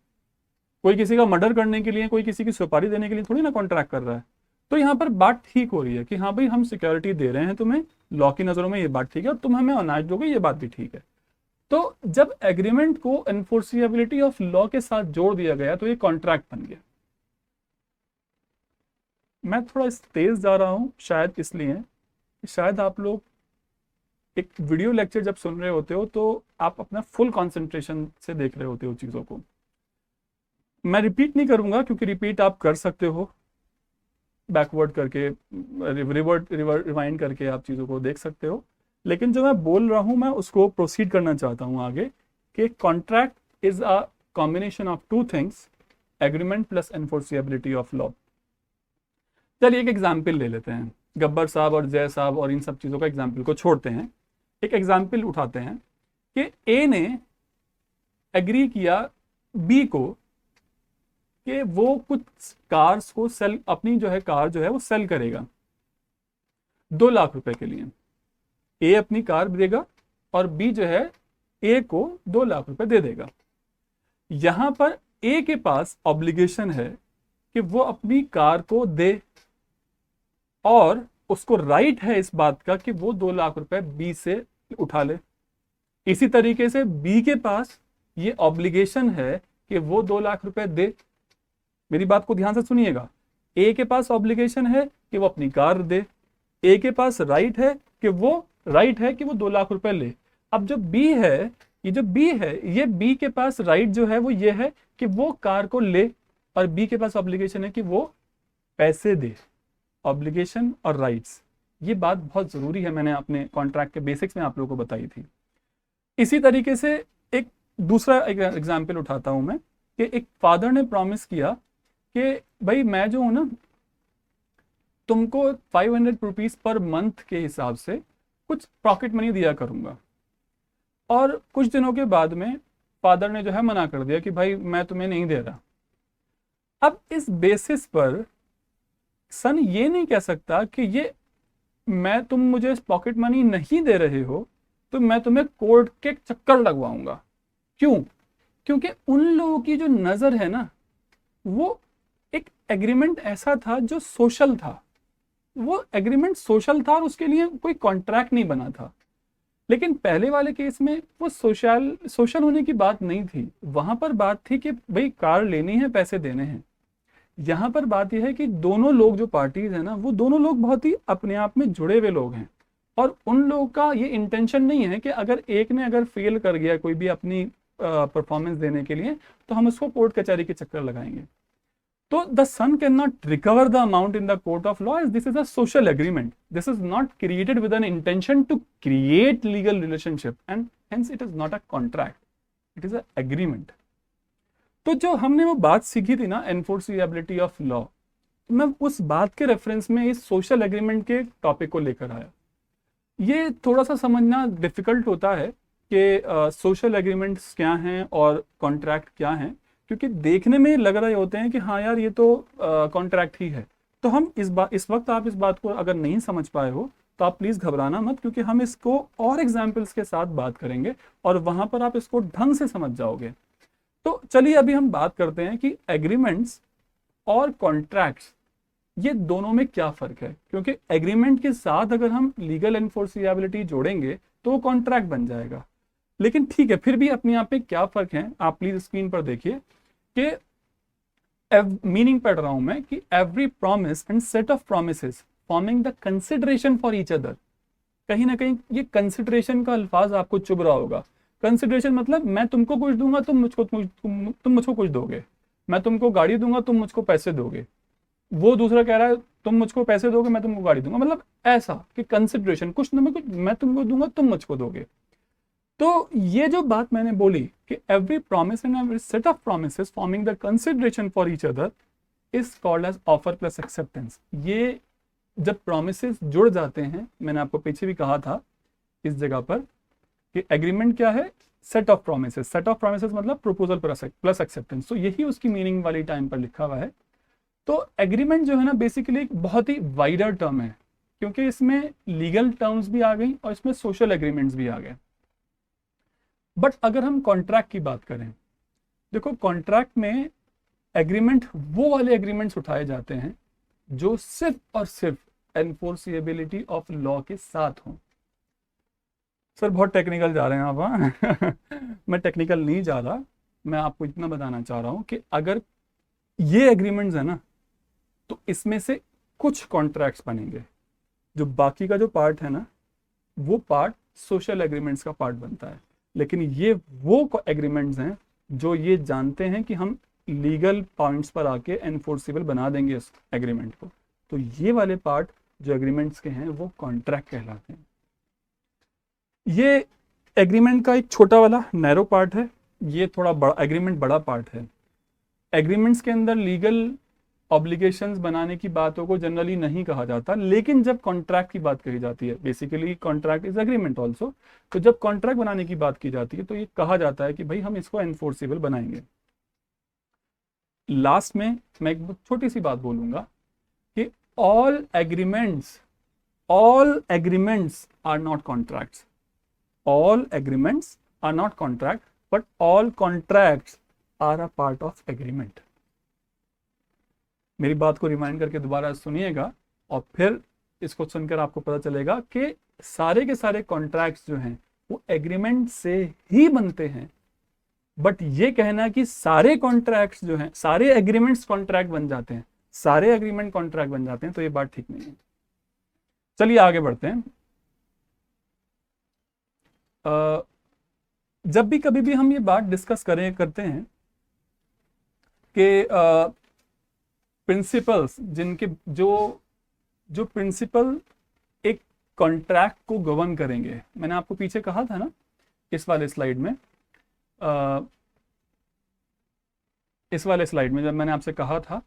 कोई किसी का मर्डर करने के लिए, कोई किसी की सुपारी देने के लिए थोड़ी ना कॉन्ट्रैक्ट कर रहा है। तो यहाँ पर बात ठीक हो रही है कि हाँ भाई हम सिक्योरिटी दे रहे हैं तुम्हें, लॉ की नजरों में ये बात ठीक है, और तुम हमें अनाज दोगे, ये बात भी ठीक है। तो जब एग्रीमेंट को एनफोर्सिएबिलिटी ऑफ लॉ के साथ जोड़ दिया गया तो ये कॉन्ट्रैक्ट बन गया। मैं थोड़ा तेज जा रहा हूं शायद इसलिए, शायद आप लोग एक वीडियो लेक्चर जब सुन रहे होते हो तो आप अपना फुल कंसंट्रेशन से देख रहे होते हो चीज़ों को। मैं रिपीट नहीं करूंगा क्योंकि रिपीट आप कर सकते हो, बैकवर्ड करके, रिवाइंड करके आप चीज़ों को देख सकते हो। लेकिन जो मैं बोल रहा हूं मैं उसको प्रोसीड करना चाहता हूं आगे, कि contract is a combination of two things, agreement plus enforceability of law. चलिए एक एग्जाम्पल ले लेते हैं, गब्बर साहब और जय साहब और इन सब चीज़ों का एग्जाम्पल को छोड़ते हैं। एक एग्जाम्पल उठाते हैं कि ए ने एग्री किया बी को कि वो कुछ कार्स को सेल, अपनी जो है कार जो है वो सेल करेगा 2 लाख रुपए के लिए। ए अपनी कार देगा और बी जो है ए को 2 लाख रुपए दे देगा। यहां पर ए के पास ऑब्लिगेशन है कि वो अपनी कार को दे, और उसको राइट है इस बात का कि वो 2 लाख रुपए बी से उठा ले। इसी तरीके से बी के पास ये ऑब्लिगेशन है कि वो 2 लाख रुपए दे। मेरी बात को ध्यान से सुनिएगा, ए के पास ऑब्लिगेशन है कि वो अपनी कार दे, ए के पास राइट है कि वो 2 लाख रुपए ले। अब जो बी है, ये बी के पास राइट जो है वो ये है कि वो कार को ले, और बी के पास ऑब्लिगेशन है कि वो पैसे दे। ऑब्लिगेशन और राइट्स, ये बात बहुत जरूरी है, मैंने अपने कॉन्ट्रैक्ट के बेसिक्स में आप लोगों को बताई थी। इसी तरीके से एक दूसरा एग्जाम्पल उठाता हूं मैं, कि एक फादर ने प्रॉमिस किया कि भाई मैं जो हूं ना, तुमको 500 रुपीज पर मंथ के हिसाब से कुछ पॉकेट मनी दिया करूंगा। और कुछ दिनों के बाद में फादर ने जो है मना कर दिया कि भाई मैं तुम्हें नहीं दे रहा। अब इस बेसिस पर सन ये नहीं कह सकता कि ये तुम मुझे पॉकेट मनी नहीं दे रहे हो तो मैं तुम्हें कोर्ट के चक्कर लगवाऊंगा। क्यों? क्योंकि उन लोगों की जो नजर है ना, वो एक एग्रीमेंट ऐसा था जो सोशल था, वो एग्रीमेंट सोशल था और उसके लिए कोई कॉन्ट्रैक्ट नहीं बना था। लेकिन पहले वाले केस में वो सोशल होने की बात नहीं थी, वहां पर बात थी कि भाई कार लेनी है, पैसे देने हैं। यहाँ पर बात यह है कि दोनों लोग जो पार्टीज है ना, वो दोनों लोग बहुत ही अपने आप में जुड़े हुए लोग हैं, और उन लोगों का ये इंटेंशन नहीं है कि अगर एक ने अगर फेल कर गया कोई भी अपनी परफॉर्मेंस देने के लिए तो हम उसको कोर्ट कचहरी के चक्कर लगाएंगे। तो the son can not recover the amount in the court of law, this is a social agreement, this is not created with an intention to create legal relationship, and hence it is not a contract, it is a agreement. तो जो हमने वो बात सीखी थी ना, एनफोर्सिएबिलिटी of law, मैं उस बात के रेफरेंस में इस सोशल एग्रीमेंट के टॉपिक को लेकर आया। ये थोड़ा सा समझना डिफिकल्ट होता है कि सोशल एग्रीमेंट्स क्या हैं और कॉन्ट्रैक्ट क्या हैं, क्योंकि देखने में लग रहे होते हैं कि हाँ यार ये तो कॉन्ट्रैक्ट ही है। तो हम इस वक्त आप इस बात को अगर नहीं समझ पाए हो तो आप प्लीज़ घबराना मत, क्योंकि हम इसको और एग्जाम्पल्स के साथ बात करेंगे और वहाँ पर आप इसको ढंग से समझ जाओगे। तो चलिए अभी हम बात करते हैं कि एग्रीमेंट्स और कॉन्ट्रैक्ट्स, ये दोनों में क्या फ़र्क है, क्योंकि एग्रीमेंट के साथ अगर हम लीगल एनफोर्सिएबिलिटी जोड़ेंगे तो वो कॉन्ट्रैक्ट बन जाएगा। लेकिन ठीक है, फिर भी अपने आप में क्या फ़र्क है आप प्लीज़ स्क्रीन पर देखिए कि मीनिंग पढ़ रहा हूं मैं कि every promise and set of promises forming the consideration for each other. कहीं ना कहीं ये कंसिडरेशन का अल्फाज आपको चुभ रहा होगा। कंसिडरेशन मतलब मैं तुमको कुछ दूंगा, तुम मुझको कुछ दोगे, मैं तुमको गाड़ी दूंगा, तुम मुझको पैसे दोगे। वो दूसरा कह रहा है तुम मुझको पैसे दोगे, मैं तुमको गाड़ी दूंगा, मतलब ऐसा कि कंसिडरेशन, कुछ ना कुछ मैं तुमको दूंगा, तुम मुझको दोगे। तो ये जो बात मैंने बोली कि every promise and every set of promises forming the consideration for each other is called as offer plus acceptance. ये जब प्रोमिसेस जुड़ जाते हैं, मैंने आपको पीछे भी कहा था इस जगह पर कि एग्रीमेंट क्या है, set of promises. Set of promises मतलब प्रपोजल प्लस एक्सेप्टेंस, तो यही उसकी मीनिंग वाली टाइम पर लिखा हुआ है। तो एग्रीमेंट जो है ना बेसिकली एक बहुत ही वाइडर टर्म है, क्योंकि इसमें लीगल टर्म्स भी आ गई और इसमें सोशल एग्रीमेंट्स भी आ गए। बट अगर हम कॉन्ट्रैक्ट की बात करें, देखो कॉन्ट्रैक्ट में एग्रीमेंट वो वाले एग्रीमेंट्स उठाए जाते हैं जो सिर्फ और सिर्फ एनफोर्सिएबिलिटी ऑफ लॉ के साथ हों। सर बहुत टेक्निकल जा रहे हैं आप, हाँ मैं टेक्निकल नहीं जा रहा, मैं आपको इतना बताना चाह रहा हूं कि अगर ये एग्रीमेंट्स है ना, तो इसमें से कुछ कॉन्ट्रैक्ट्स बनेंगे, जो बाकी का जो पार्ट है ना वो पार्ट सोशल एग्रीमेंट्स का पार्ट बनता है। लेकिन ये वो एग्रीमेंट्स हैं जो ये जानते हैं कि हम लीगल पॉइंट्स पर आके एनफोर्सेबल बना देंगे इस एग्रीमेंट को, तो ये वाले पार्ट जो एग्रीमेंट्स के हैं वो कॉन्ट्रैक्ट कहलाते हैं। ये एग्रीमेंट का एक छोटा वाला नैरो पार्ट है, ये थोड़ा बड़ा एग्रीमेंट बड़ा पार्ट है। एग्रीमेंट्स के अंदर लीगल ऑब्लिगेशंस बनाने की बातों को जनरली नहीं कहा जाता, लेकिन जब कॉन्ट्रैक्ट की बात कही जाती है, basically contract is agreement also, तो जब कॉन्ट्रैक्ट बनाने की बात की जाती है तो ये कहा जाता है कि भाई हम इसको एनफोर्सेबल बनाएंगे। लास्ट में मैं एक छोटी सी बात बोलूंगा कि all agreements are not contracts, all agreements are not contract, but all contracts are a part of agreement। मेरी बात को रिमाइंड करके दोबारा सुनिएगा और फिर इसको सुनकर आपको पता चलेगा कि सारे के सारे कॉन्ट्रैक्ट्स जो हैं वो एग्रीमेंट से ही बनते हैं। बट ये कहना कि सारे कॉन्ट्रैक्ट्स जो हैं, सारे एग्रीमेंट्स कॉन्ट्रैक्ट बन जाते हैं, सारे एग्रीमेंट कॉन्ट्रैक्ट बन जाते हैं, तो ये बात ठीक नहीं है। चलिए आगे बढ़ते हैं। जब भी कभी भी हम ये बात डिस्कस करते हैं कि प्रिंसिपल्स जिनके जो प्रिंसिपल एक कॉन्ट्रैक्ट को गवर्न करेंगे, मैंने आपको पीछे कहा था ना इस वाले स्लाइड में, जब मैंने आपसे कहा था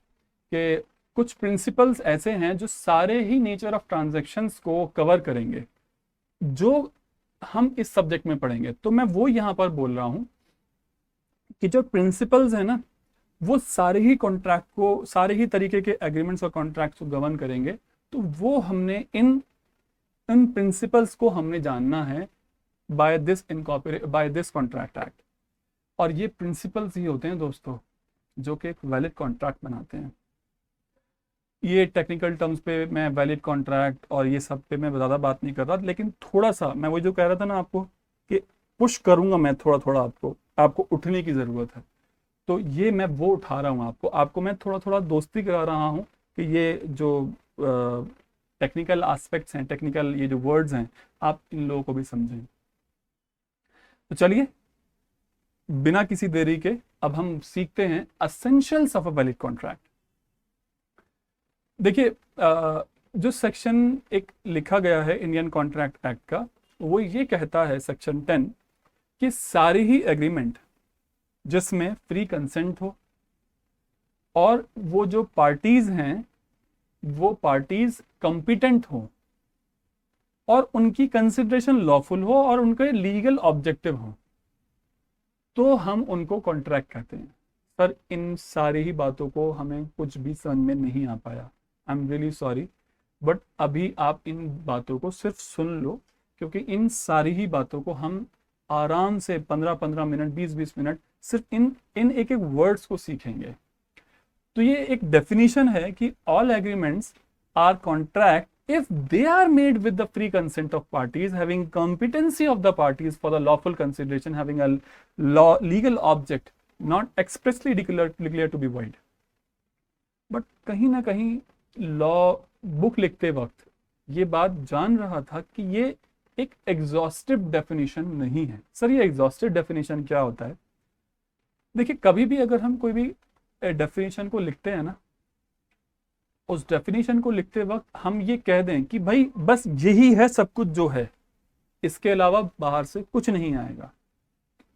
कि कुछ प्रिंसिपल्स ऐसे हैं जो सारे ही नेचर ऑफ ट्रांजैक्शंस को कवर करेंगे, जो हम इस सब्जेक्ट में पढ़ेंगे। तो मैं वो यहां पर बोल रहा हूं कि जो प्रिंसिपल्स है ना वो सारे ही कॉन्ट्रैक्ट को, सारे ही तरीके के एग्रीमेंट्स और कॉन्ट्रैक्ट्स को गवर्न करेंगे। तो वो हमने इन प्रिंसिपल्स को हमने जानना है बाय दिस कॉन्ट्रैक्ट एक्ट। और ये प्रिंसिपल्स ही होते हैं दोस्तों जो कि एक वैलिड कॉन्ट्रैक्ट बनाते हैं। ये टेक्निकल टर्म्स पे मैं वैलिड कॉन्ट्रैक्ट और ये सब पे मैं ज़्यादा बात नहीं कर रहा, लेकिन थोड़ा सा मैं वही जो कह रहा था ना आपको कि पुश करूंगा मैं थोड़ा थोड़ा, आपको उठने की ज़रूरत है। तो ये मैं वो उठा रहा हूँ, आपको मैं थोड़ा थोड़ा दोस्ती करा रहा हूँ कि ये जो टेक्निकल एस्पेक्ट्स हैं, टेक्निकल ये जो वर्ड्स हैं, आप इन लोगों को भी समझें। तो चलिए बिना किसी देरी के अब हम सीखते हैं essentials of a valid contract. देखिए जो सेक्शन एक लिखा गया है इंडियन कॉन्ट्रैक्ट एक्ट का, वो ये कहता है सेक्शन 10 कि सारी ही एग्रीमेंट जिसमें फ्री कंसेंट हो और वो जो पार्टीज हैं वो पार्टीज कॉम्पिटेंट हो और उनकी कंसिडरेशन लॉफुल हो और उनके लीगल ऑब्जेक्टिव हो, तो हम उनको कॉन्ट्रैक्ट कहते हैं। सर इन सारी ही बातों को हमें कुछ भी समझ में नहीं आ पाया, I am really sorry, but अभी आप इन बातों को सिर्फ सुन लो, क्योंकि इन सारी ही बातों को हम आराम से 15-15 मिनट 20-20 मिनट सिर्फ इन एक एक वर्ड्स को सीखेंगे। तो ये एक डेफिनेशन है कि all agreements are contract if they are made with the free consent of parties, having competency of the parties for the lawful consideration, having a legal object not expressly declared to be void। But कहीं ना कहीं law book लिखते वक्त ये बात जान रहा था कि ये एक एग्जॉस्टिव डेफिनेशन नहीं है। सर ये एग्जॉस्टिव डेफिनेशन क्या होता है? देखिए कभी भी अगर हम कोई भी डेफिनेशन को लिखते हैं ना, उस डेफिनेशन को लिखते वक्त हम ये कह दें कि भाई बस यही है सब कुछ जो है, इसके अलावा बाहर से कुछ नहीं आएगा,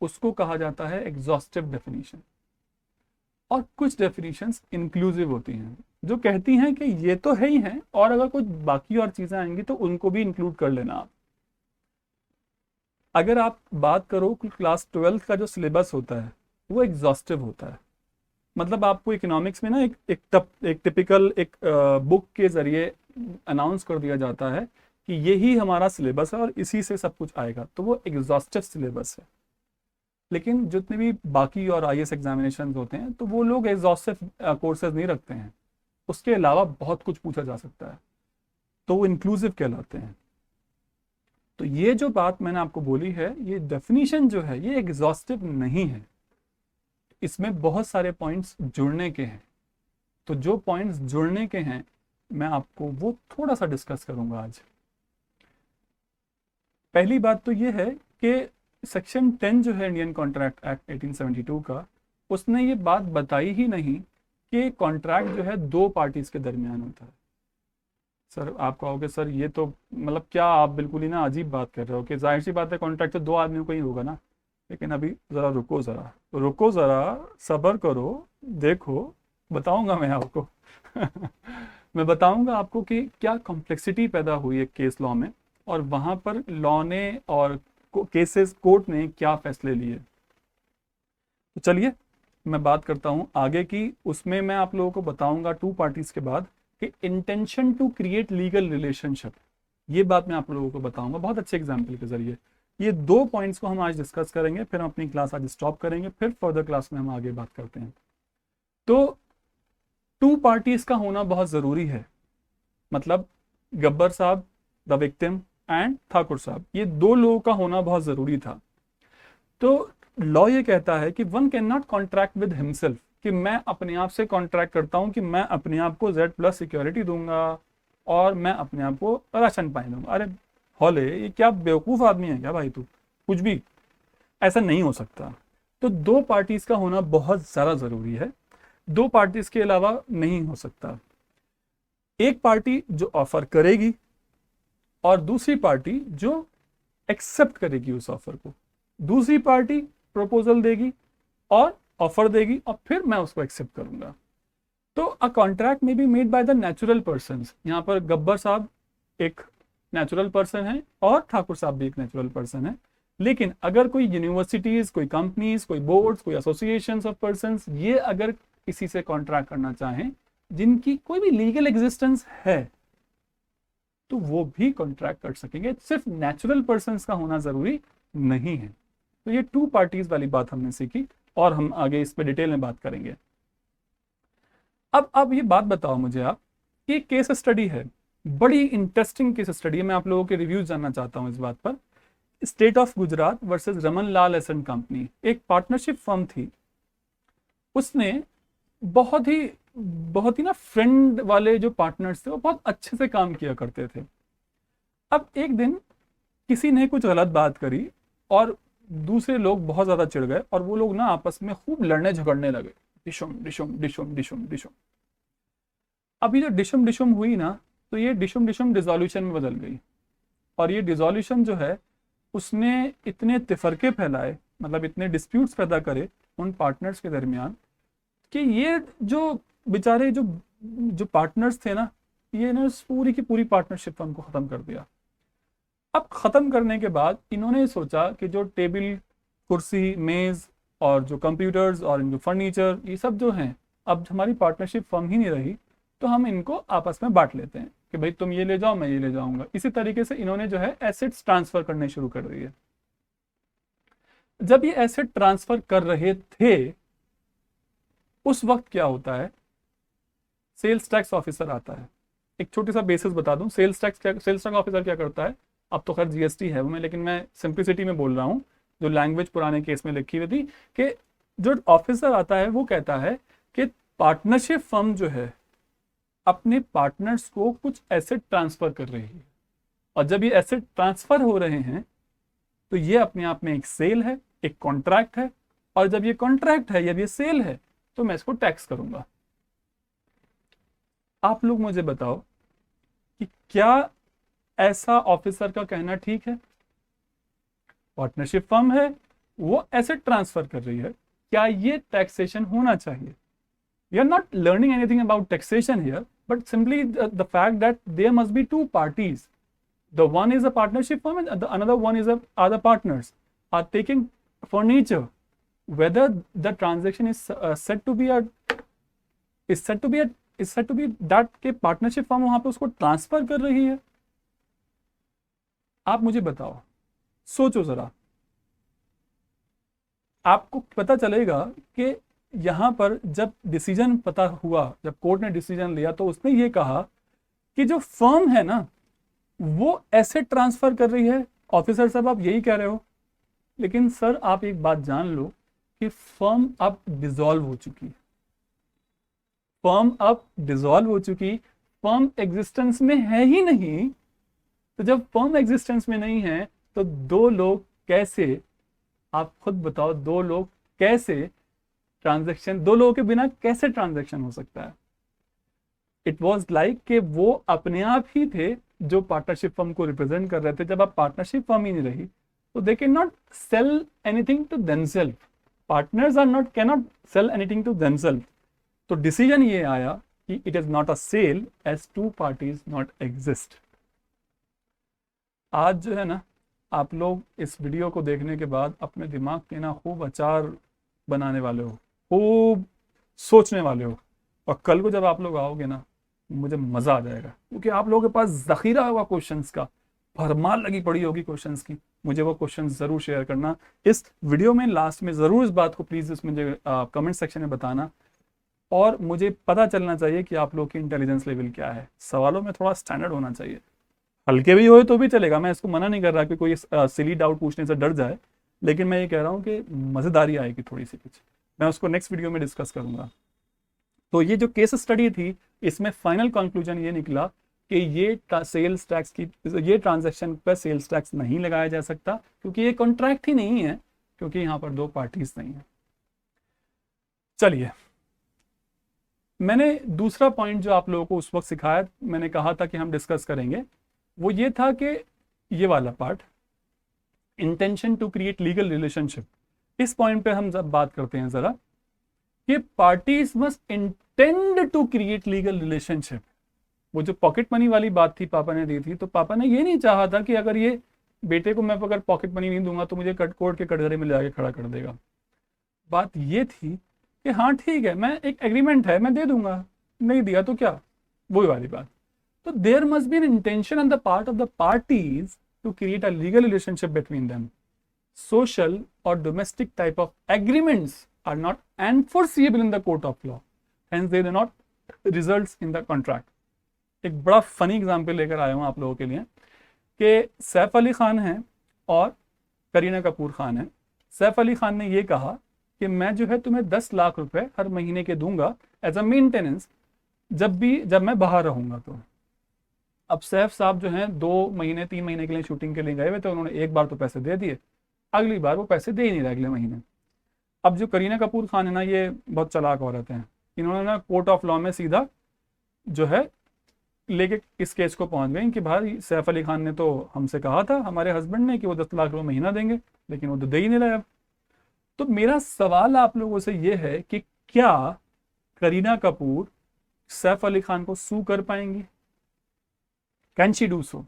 उसको कहा जाता है एग्जॉस्टिव डेफिनेशन। और कुछ डेफिनेशंस इंक्लूसिव होती हैं जो कहती हैं कि ये तो है ही है, और अगर कुछ बाकी और चीज़ें आएंगी तो उनको भी इंक्लूड कर लेना आप। अगर आप बात करो कि क्लास 12th का जो सिलेबस होता है वो एग्जॉस्टिव होता है। मतलब आपको इकोनॉमिक्स में ना एक टिपिकल एक बुक के जरिए अनाउंस कर दिया जाता है कि यही हमारा सिलेबस है और इसी से सब कुछ आएगा, तो वो एग्जॉस्टिव सिलेबस है। लेकिन जितने भी बाकी और आईएएस एग्जामिनेशन होते हैं तो वो लोग एग्जॉस्टिव कोर्सेज नहीं रखते हैं, उसके अलावा बहुत कुछ पूछा जा सकता है, तो वो इंक्लूसिव कहलाते हैं। तो ये जो बात मैंने आपको बोली है, ये डेफिनेशन जो है ये एग्जॉस्टिव नहीं है, इसमें बहुत सारे पॉइंट्स जुड़ने के हैं। तो जो पॉइंट्स जुड़ने के हैं मैं आपको वो थोड़ा सा डिस्कस करूंगा आज। पहली बात तो ये है कि सेक्शन 10 जो है इंडियन कॉन्ट्रैक्ट एक्ट 1872 का, उसने ये बात बताई ही नहीं कि कॉन्ट्रैक्ट जो है दो पार्टीज के दरमियान होता है। सर आप कहोगे सर ये तो मतलब क्या आप बिल्कुल ही ना अजीब बात कर रहे हो कि जाहिर सी बात है कॉन्ट्रैक्ट तो दो आदमियों का ही होगा ना। लेकिन अभी ज़रा रुको ज़रा सब्र करो, देखो बताऊंगा मैं आपको मैं बताऊंगा आपको कि क्या कॉम्प्लेक्सिटी पैदा हुई है केस लॉ में, और वहाँ पर लॉ ने और केसेस कोर्ट ने क्या फैसले लिए। तो चलिए मैं बात करता हूँ आगे की। उसमें मैं आप लोगों को बताऊंगा टू पार्टीज के बाद कि intention to create legal relationship, ये बात मैं आप लोगों को बताऊंगा बहुत अच्छे एग्जाम्पल के जरिए। ये दो पॉइंट्स को हम आज डिस्कस करेंगे, फिर हम अपनी क्लास आज स्टॉप करेंगे, फिर फर्दर क्लास में हम आगे बात करते हैं। तो टू पार्टीज का होना बहुत ज़रूरी है, मतलब गब्बर साहब द विक्टिम एंड ठाकुर साहब, ये दो लोगों का होना बहुत ज़रूरी था। तो लॉ ये कहता है कि one can not contract with himself, कि मैं अपने आप से कॉन्ट्रैक्ट करता हूं कि मैं अपने आप को Z+ सिक्योरिटी दूंगा और मैं अपने आप को राशन पानी दूंगा। अरे हौले, ये क्या बेवकूफ़ आदमी है क्या भाई तू, कुछ भी ऐसा नहीं हो सकता। तो दो पार्टीज का होना बहुत ज़्यादा ज़रूरी है, दो पार्टीज के अलावा नहीं हो सकता। एक पार्टी जो ऑफर करेगी और दूसरी पार्टी जो एक्सेप्ट करेगी उस ऑफर को। दूसरी पार्टी प्रपोजल देगी और ऑफर देगी और फिर मैं उसको एक्सेप्ट करूंगा। तो अ कॉन्ट्रैक्ट में be made by the natural person. यहाँ पर गब्बर साहब एक नेचुरल पर्सन है और ठाकुर साहब भी एक नेचुरल पर्सन है। लेकिन अगर कोई यूनिवर्सिटीज, कोई कंपनीज, कोई बोर्ड्स, कोई एसोसिएशंस ऑफ पर्संस, ये अगर किसी से कॉन्ट्रैक्ट करना चाहें जिनकी कोई भी लीगल एग्जिस्टेंस है, तो वो भी कॉन्ट्रैक्ट कर सकेंगे, सिर्फ नेचुरल पर्संस का होना जरूरी नहीं है। तो ये टू पार्टीज वाली बात हमने सीखी और हम आगे इस पे डिटेल में बात करेंगे। अब ये बात बताओ मुझे आप, ये केस स्टडी है, बड़ी इंटरेस्टिंग केस स्टडी है, मैं आप लोगों के रिव्यूज जानना चाहता हूं इस बात पर। State of Gujarat versus Raman Lal एसेंट कंपनी, एक पार्टनरशिप फर्म थी, उसने बहुत ही ना फ्रेंड वाले जो पार्टनर्स थे वो बहुत अच्छे से काम किया करते थे। अब एक दिन किसी ने कुछ गलत बात करी और दूसरे लोग बहुत ज्यादा चिढ़ गए और वो लोग ना आपस में खूब लड़ने झगड़ने लगे, डिशुम डिशुम डिशुम डिशुम डिशुम। अभी जो डिशुम डिशुम हुई ना, तो ये डिशुम डिशुम डिसोल्यूशन में बदल गई। और ये डिसोल्यूशन जो है उसने इतने तिफरके फैलाए, मतलब इतने डिस्प्यूट्स पैदा करे उन पार्टनर्स के दरमियान कि ये जो बेचारे जो पार्टनर्स थे ना, ये ना पूरी की पूरी पार्टनरशिप फर्म को ख़त्म कर दिया। अब ख़त्म करने के बाद इन्होंने सोचा कि जो टेबल, कुर्सी, मेज़ और जो कंप्यूटर्स और इनके फर्नीचर, ये सब जो हैं, अब हमारी पार्टनरशिप फर्म ही नहीं रही, तो हम इनको आपस में बांट लेते हैं कि भाई तुम ये ले जाओ, मैं ये ले जाऊंगा। इसी तरीके से इन्होंने जो है एसेट्स ट्रांसफर करने शुरू कर दिए। जब ये एसेट ट्रांसफर कर रहे थे उस वक्त क्या होता है, सेल्स टैक्स ऑफिसर आता है। एक छोटी सा बेसिस बता दूं, सेल्स टैक्स ऑफिसर क्या करता है, अब तो खैर जीएसटी है वो में, लेकिन मैं सिंप्लिसिटी में बोल रहा हूं, जो लैंग्वेज पुराने केस में लिखी हुई थी, कि जो ऑफिसर आता है वो कहता है कि पार्टनरशिप फर्म जो है अपने पार्टनर्स को कुछ एसेट ट्रांसफर कर रही है, और जब ये एसेट ट्रांसफर हो रहे हैं तो ये अपने आप में एक सेल है, एक कॉन्ट्रैक्ट है, और जब ये कॉन्ट्रैक्ट है, जब ये सेल है, तो मैं इसको टैक्स करूंगा। आप लोग मुझे बताओ कि क्या ऐसा ऑफिसर का कहना ठीक है? पार्टनरशिप फर्म है, वो एसेट ट्रांसफर कर रही है, क्या ये टैक्सेशन होना चाहिए? We are not learning anything about taxation here, but simply the fact that there must be two parties. The one is a partnership firm and the another one is other partners are taking furniture. Whether the transaction is said to be a is said to be a is said to be that के partnership firm वहां पे उसको transfer कर रही है। आप मुझे बताओ, सोचो जरा, आपको पता चलेगा कि यहां पर जब डिसीजन पता हुआ, जब कोर्ट ने डिसीजन लिया तो उसने ये कहा कि जो फर्म है ना वो एसेट ट्रांसफर कर रही है। ऑफिसर साहब आप यही कह रहे हो, लेकिन सर आप एक बात जान लो कि फर्म अब डिसॉल्व हो चुकी, फर्म अब डिसॉल्व हो चुकी, फर्म एग्जिस्टेंस में है ही नहीं। तो जब फर्म एग्जिस्टेंस में नहीं है तो दो लोग कैसे, आप खुद बताओ, दो लोग कैसे ट्रांजैक्शन, दो लोगों के बिना कैसे ट्रांजैक्शन हो सकता है? इट वॉज लाइक कि वो अपने आप ही थे जो पार्टनरशिप फर्म को रिप्रेजेंट कर रहे थे। जब आप पार्टनरशिप फर्म ही नहीं रही तो they can not sell anything to themself, partners are not can not sell anything to themself. तो डिसीजन ये आया कि it is not a sale as two parties not exist. आज जो है ना, आप लोग इस वीडियो को देखने के बाद अपने दिमाग के ना खूब अचार बनाने वाले हो, खूब सोचने वाले हो, और कल को जब आप लोग आओगे ना मुझे मज़ा आ जाएगा, क्योंकि आप लोगों के पास ज़ख़ीरा होगा क्वेश्चंस का, भरमार लगी पड़ी होगी क्वेश्चंस की। मुझे वो क्वेश्चंस ज़रूर शेयर करना इस वीडियो में, लास्ट में ज़रूर इस बात को प्लीज़ मुझे कमेंट सेक्शन में बताना, और मुझे पता चलना चाहिए कि आप लोग की इंटेलिजेंस लेवल क्या है। सवालों में थोड़ा स्टैंडर्ड होना चाहिए, हल्के भी होए तो भी चलेगा, मैं इसको मना नहीं कर रहा कि कोई सिली डाउट पूछने से डर जाए, लेकिन मैं ये कह रहा हूँ कि मज़ेदारी आएगी थोड़ी सी कुछ, मैं उसको नेक्स्ट वीडियो में डिस्कस करूँगा। तो ये जो केस स्टडी थी इसमें फाइनल कंक्लूजन ये निकला कि ये सेल्स टैक्स की, ये ट्रांजैक्शन पर सेल्स टैक्स नहीं लगाया जा सकता, क्योंकि ये कॉन्ट्रैक्ट ही नहीं है, क्योंकि यहाँ पर दो पार्टीज नहीं है। चलिए, मैंने दूसरा पॉइंट जो आप लोगों को उस वक्त सिखाया, मैंने कहा था कि हम डिस्कस करेंगे, वो ये था कि ये वाला part, intention to create legal relationship. इस पॉइंट पे हम जब बात करते हैं जरा, कि parties must intend to create legal relationship. वो जो पॉकेट मनी वाली बात थी पापा ने दी थी, तो पापा ने ये नहीं चाहा था कि अगर ये बेटे को मैं अगर पॉकेट मनी नहीं दूंगा तो मुझे कोर्ट के कटघरे में जाके खड़ा कर देगा। बात ये थी कि हाँ ठीक है, मैं एक एग्रीमेंट है, मैं दे दूंगा, नहीं दिया तो क्या, वही वाली बात। तो there must be an intention on the part of the parties to create a legal relationship between them. Social और domestic type of agreements are not enforceable in the court of law, hence they do not results in the contract। एक बड़ा funny example लेकर आया हूँ आप लोगों के लिए कि सैफ अली खान है और करीना कपूर खान है। सैफ अली खान ने ये कहा कि मैं जो है तुम्हें 10 लाख रुपए हर महीने के दूंगा एज अ मेंटेनेंस, जब मैं बाहर रहूंगा। तो अब सैफ साहब जो हैं 2 महीने 3 महीने के लिए शूटिंग के लिए गए हुए थे, उन्होंने एक बार तो पैसे दे दिए, अगली बार वो पैसे दे ही नहीं रहे अगले महीने। अब जो करीना कपूर खान है ना, ये बहुत चालाक औरत हैं, इन्होंने ना कोर्ट ऑफ लॉ में सीधा जो है लेके इस केस को पहुंच गई कि भाई सैफ अली खान ने तो हमसे कहा था, हमारे हस्बैंड ने, कि वो 10 लाख रुपए महीना देंगे, लेकिन वो तो दे ही नहीं रहे अब। तो मेरा सवाल आप लोगों से ये है कि क्या करीना कपूर सैफ अली खान को सू कर पाएंगी? Can she do so?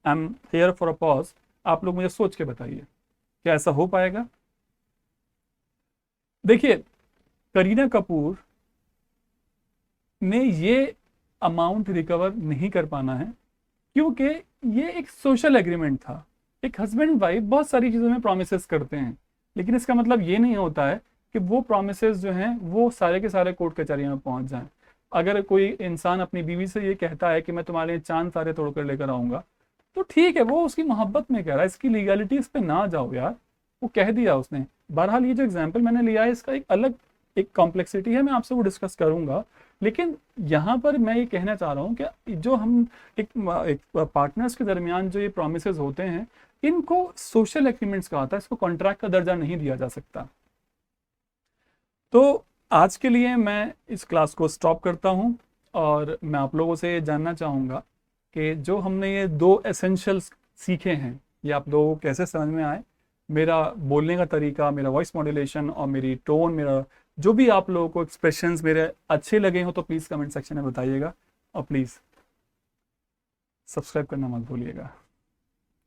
I am here for a pause. आप लोग मुझे सोच के बताइए, क्या ऐसा हो पाएगा? देखिए, करीना कपूर ने ये अमाउंट रिकवर नहीं कर पाना है, क्योंकि ये एक सोशल एग्रीमेंट था। एक हस्बैंड वाइफ बहुत सारी चीज़ों में प्रोमिसेस करते हैं, लेकिन इसका मतलब ये नहीं होता है कि वो प्रोमिसेस जो हैं वो सारे के सारे कोर्ट कचहरियों में पहुंच जाएं। अगर कोई इंसान अपनी बीवी से ये कहता है कि मैं तुम्हारे लिए चांद तारे तोड़कर लेकर आऊँगा, तो ठीक है, वो उसकी मोहब्बत में कह रहा है, इसकी लीगलिटी इस पर ना जाओ यार, वो कह दिया उसने। बहरहाल ये जो एग्जाम्पल मैंने लिया है इसका एक अलग एक कॉम्प्लेक्सिटी है, मैं आपसे वो डिस्कस करूंगा, लेकिन यहाँ पर मैं ये कहना चाह रहा हूँ कि जो हम एक पार्टनर्स के दरमियान जो ये प्रोमिसेस होते हैं, इनको सोशल एग्रीमेंट्स कहा था, इसको कॉन्ट्रैक्ट का दर्जा नहीं दिया जा सकता। तो आज के लिए मैं इस क्लास को स्टॉप करता हूँ, और मैं आप लोगों से जानना चाहूँगा कि जो हमने ये 2 एसेंशियल्स सीखे हैं, ये आप लोगों को कैसे समझ में आए। मेरा बोलने का तरीका, मेरा वॉइस मॉड्यूलेशन और मेरी टोन, मेरा जो भी आप लोगों को एक्सप्रेशंस मेरे अच्छे लगे हो तो प्लीज़ कमेंट सेक्शन में बताइएगा, और प्लीज़ सब्सक्राइब करना मत भूलिएगा।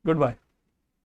Good bye.